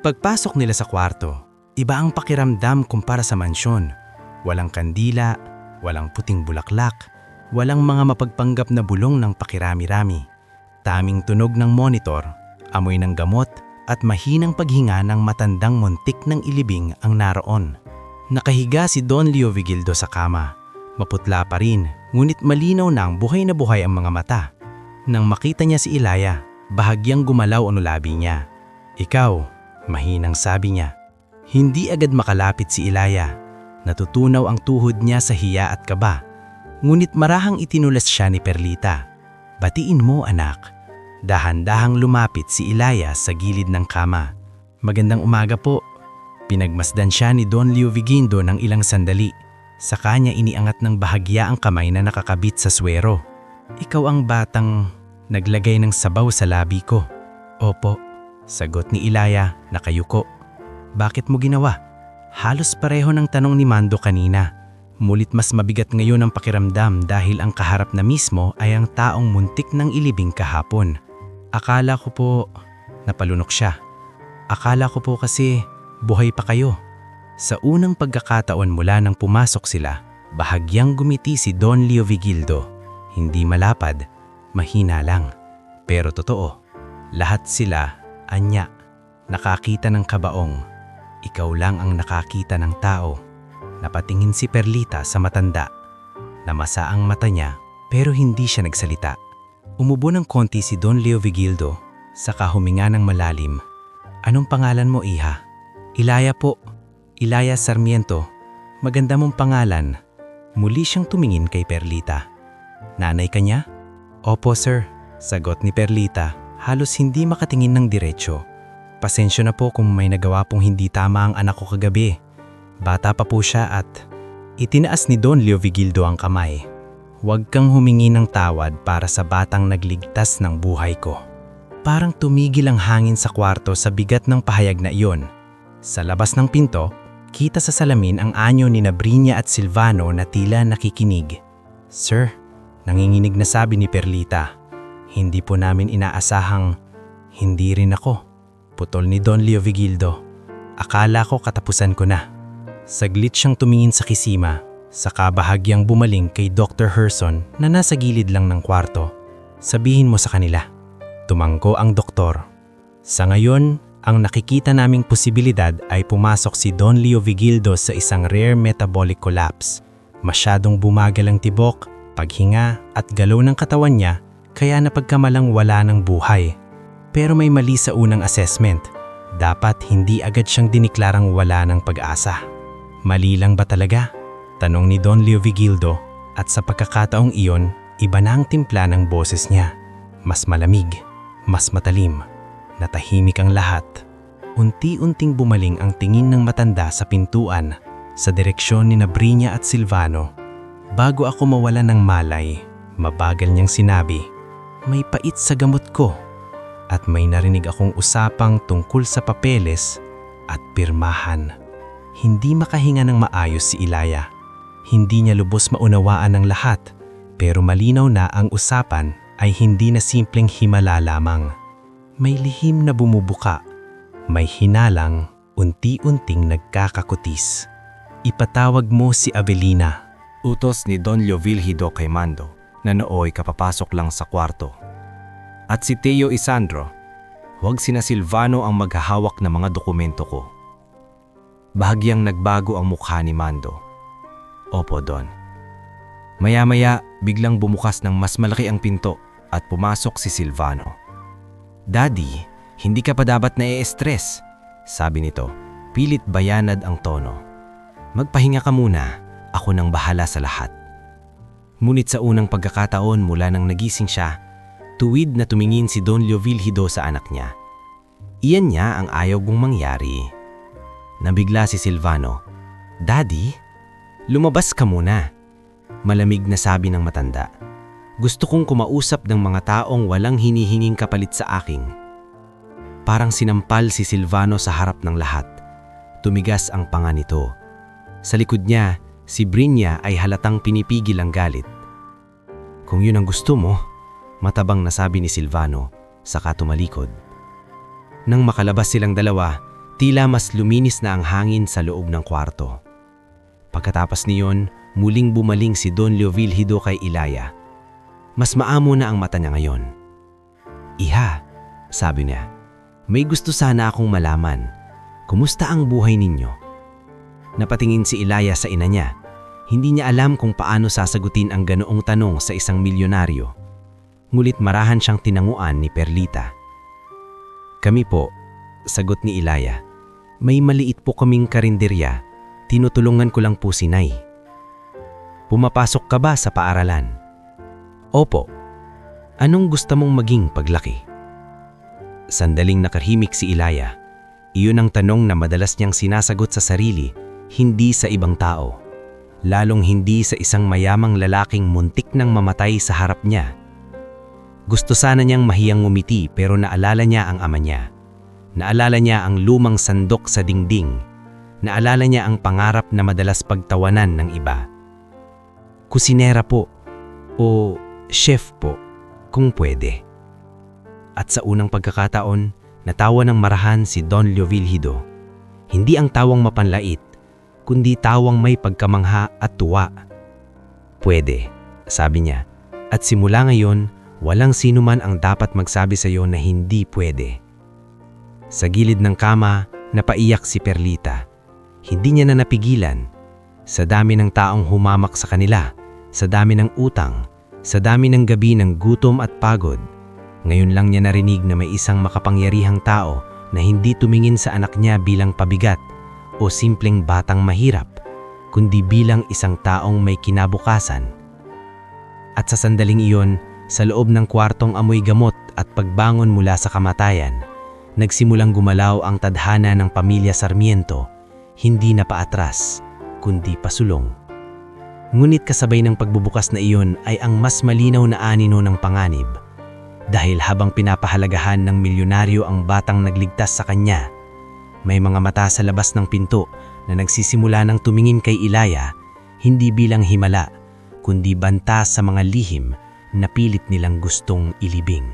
Pagpasok nila sa kwarto, iba ang pakiramdam kumpara sa mansyon. Walang kandila, walang puting bulaklak, Walang mga mapagpanggap na bulong ng pakirami-rami. Taming tunog ng monitor, amoy ng gamot, at mahinang paghinga ng matandang muntik ng ilibing ang naroon. Nakahiga si Don Leo Vigildo sa kama. Maputla pa rin, ngunit malinaw na ang buhay ang mga mata. Nang makita niya si Ilaya, bahagyang gumalaw ang labi niya. "Ikaw," mahinang sabi niya. Hindi agad makalapit si Ilaya. Natutunaw ang tuhod niya sa hiya at kaba. Ngunit marahang itinulas siya ni Perlita. "Batiin mo, anak." Dahan-dahang lumapit si Ilaya sa gilid ng kama. "Magandang umaga po." Pinagmasdan siya ni Don Leo Vigildo ng ilang sandali. Sa kanya iniangat ng bahagya ang kamay na nakakabit sa swero. "Ikaw ang batang naglagay ng sabaw sa labi ko." "Opo," sagot ni Ilaya, nakayuko. "Bakit mo ginawa?" Halos pareho ng tanong ni Mando kanina. Mulit mas mabigat ngayon ang pakiramdam dahil ang kaharap na mismo ay ang taong muntik ng ilibing kahapon. "Akala ko po," napalunok siya. "Akala ko po kasi buhay pa kayo." Sa unang pagkakataon mula nang pumasok sila, bahagyang gumiti si Don Leo Vigildo. Hindi malapad, mahina lang. Pero totoo, lahat sila, anya, nakakita ng kabaong. Ikaw lang ang nakakita ng tao. Napatingin si Perlita sa matanda. Namasa ang mata niya pero hindi siya nagsalita. Umubo ng konti si Don Leo Vigildo, saka huminga ng malalim. "Anong pangalan mo, iha?" "Ilaya po. Ilaya Sarmiento. Maganda mong pangalan." Muli siyang tumingin kay Perlita. "Nanay ka niya?" "Opo, sir," sagot ni Perlita, halos hindi makatingin ng diretsyo. "Pasensyo na po kung may nagawa pong hindi tama ang anak ko kagabi. Bata pa po siya at..." Itinaas ni Don Leo Vigildo ang kamay. "Huwag kang humingi ng tawad para sa batang nagligtas ng buhay ko." Parang tumigil ang hangin sa kwarto sa bigat ng pahayag na iyon. Sa labas ng pinto, kita sa salamin ang anyo ni Brinya at Silvano na tila nakikinig. "Sir," nanginginig na sabi ni Perlita. "Hindi po namin inaasahang..." "Hindi rin ako," putol ni Don Leo Vigildo. "Akala ko katapusan ko na." Saglit siyang tumingin sa kisima, saka bahagyang bumaling kay Dr. Herson na nasa gilid lang ng kwarto. "Sabihin mo sa kanila." Tumangko ang doktor. "Sa ngayon, ang nakikita naming posibilidad ay pumasok si Don Leo Vigildo sa isang rare metabolic collapse. Masyadong bumagal ang tibok, paghinga at galaw ng katawan niya kaya napagkamalang wala ng buhay. Pero may mali sa unang assessment. Dapat hindi agad siyang diniklarang wala ng pag-asa." "Mali lang ba talaga?" tanong ni Don Leo Vigildo, at sa pagkakataong iyon, iba na ang timpla ng boses niya. Mas malamig, mas matalim. Natahimik ang lahat. Unti-unting bumaling ang tingin ng matanda sa pintuan, sa direksyon ni Brinya at Silvano. Bago ako mawala ng malay, mabagal niyang sinabi, "May pait sa gamot ko." At may narinig akong usapang tungkol sa papeles at pirmahan. Hindi makahinga ng maayos si Ilaya. Hindi niya lubos maunawaan ang lahat, pero malinaw na ang usapan ay hindi na simpleng himala lamang. May lihim na bumubuka, may hinalang unti-unting nagkakakutis. "Ipatawag mo si Avelina." Utos ni Don Leo Vigildo kay Mando na nooy kapapasok lang sa kwarto. "At si Teo Isandro, huwag sina Silvano ang maghahawak ng mga dokumento ko." Bahagyang nagbago ang mukha ni Mando. "Opo, Don." Maya-maya, biglang bumukas ng mas malaki ang pinto at pumasok si Silvano. "Daddy, hindi ka pa dapat na-e-stress," sabi nito. Pilit bayanad ang tono. "Magpahinga ka muna, ako nang bahala sa lahat." Ngunit sa unang pagkakataon mula nang nagising siya, tuwid na tumingin si Don Leo Vigildo sa anak niya. Iyan niya ang ayaw kong mangyari. Nabigla si Silvano. "Daddy, lumabas ka muna," malamig na sabi ng matanda. "Gusto kong kumausap ng mga taong walang hinihinging kapalit sa akin." Parang sinampal si Silvano sa harap ng lahat. Tumigas ang panga nito. Sa likod niya, si Brinya ay halatang pinipigil ang galit. "Kung yun ang gusto mo," matabang nasabi ni Silvano, saka tumalikod. Nang makalabas silang dalawa, tila mas luminis na ang hangin sa loob ng kwarto. Pagkatapos niyon, muling bumaling si Don Leovilhido kay Ilaya. Mas maamo na ang mata niya ngayon. "Iha," sabi niya, "may gusto sana akong malaman. Kumusta ang buhay ninyo?" Napatingin si Ilaya sa ina niya. Hindi niya alam kung paano sasagutin ang ganoong tanong sa isang milyonaryo. Ngulit marahan siyang tinanguan ni Perlita. "Kami po," sagot ni Ilaya. "May maliit po kaming karinderya. Tinutulungan ko lang po si Nay." "Pumapasok ka ba sa paaralan?" "Opo." "Anong gusto mong maging paglaki?" Sandaling nakahimik si Ilaya. Iyon ang tanong na madalas niyang sinasagot sa sarili, hindi sa ibang tao. Lalong hindi sa isang mayamang lalaking muntik nang mamatay sa harap niya. Gusto sana niyang mahiyang ngumiti pero naalala niya ang ama niya. Naalala niya ang lumang sandok sa dingding. Naalala niya ang pangarap na madalas pagtawanan ng iba. "Kusinera po o chef po, kung pwede." At sa unang pagkakataon, natawa ng marahan si Don Leovilhido. Hindi ang tawang mapanlait, kundi tawang may pagkamangha at tuwa. "Pwede," sabi niya, "at simula ngayon, walang sino man ang dapat magsabi sa iyo na hindi pwede." Sa gilid ng kama, napaiyak si Perlita. Hindi niya na napigilan. Sa dami ng taong humamak sa kanila, sa dami ng utang, sa dami ng gabi ng gutom at pagod, ngayon lang niya narinig na may isang makapangyarihang tao na hindi tumingin sa anak niya bilang pabigat o simpleng batang mahirap, kundi bilang isang taong may kinabukasan. At sa sandaling iyon, sa loob ng kwartong amoy gamot at pagbangon mula sa kamatayan, nagsimulang gumalaw ang tadhana ng pamilya Sarmiento, hindi na paatras, kundi pasulong. Ngunit kasabay ng pagbubukas na iyon ay ang mas malinaw na anino ng panganib. Dahil habang pinapahalagahan ng milyonaryo ang batang nagligtas sa kanya, may mga mata sa labas ng pinto na nagsisimula ng tumingin kay Ilaya, hindi bilang himala, kundi banta sa mga lihim na pilit nilang gustong ilibing.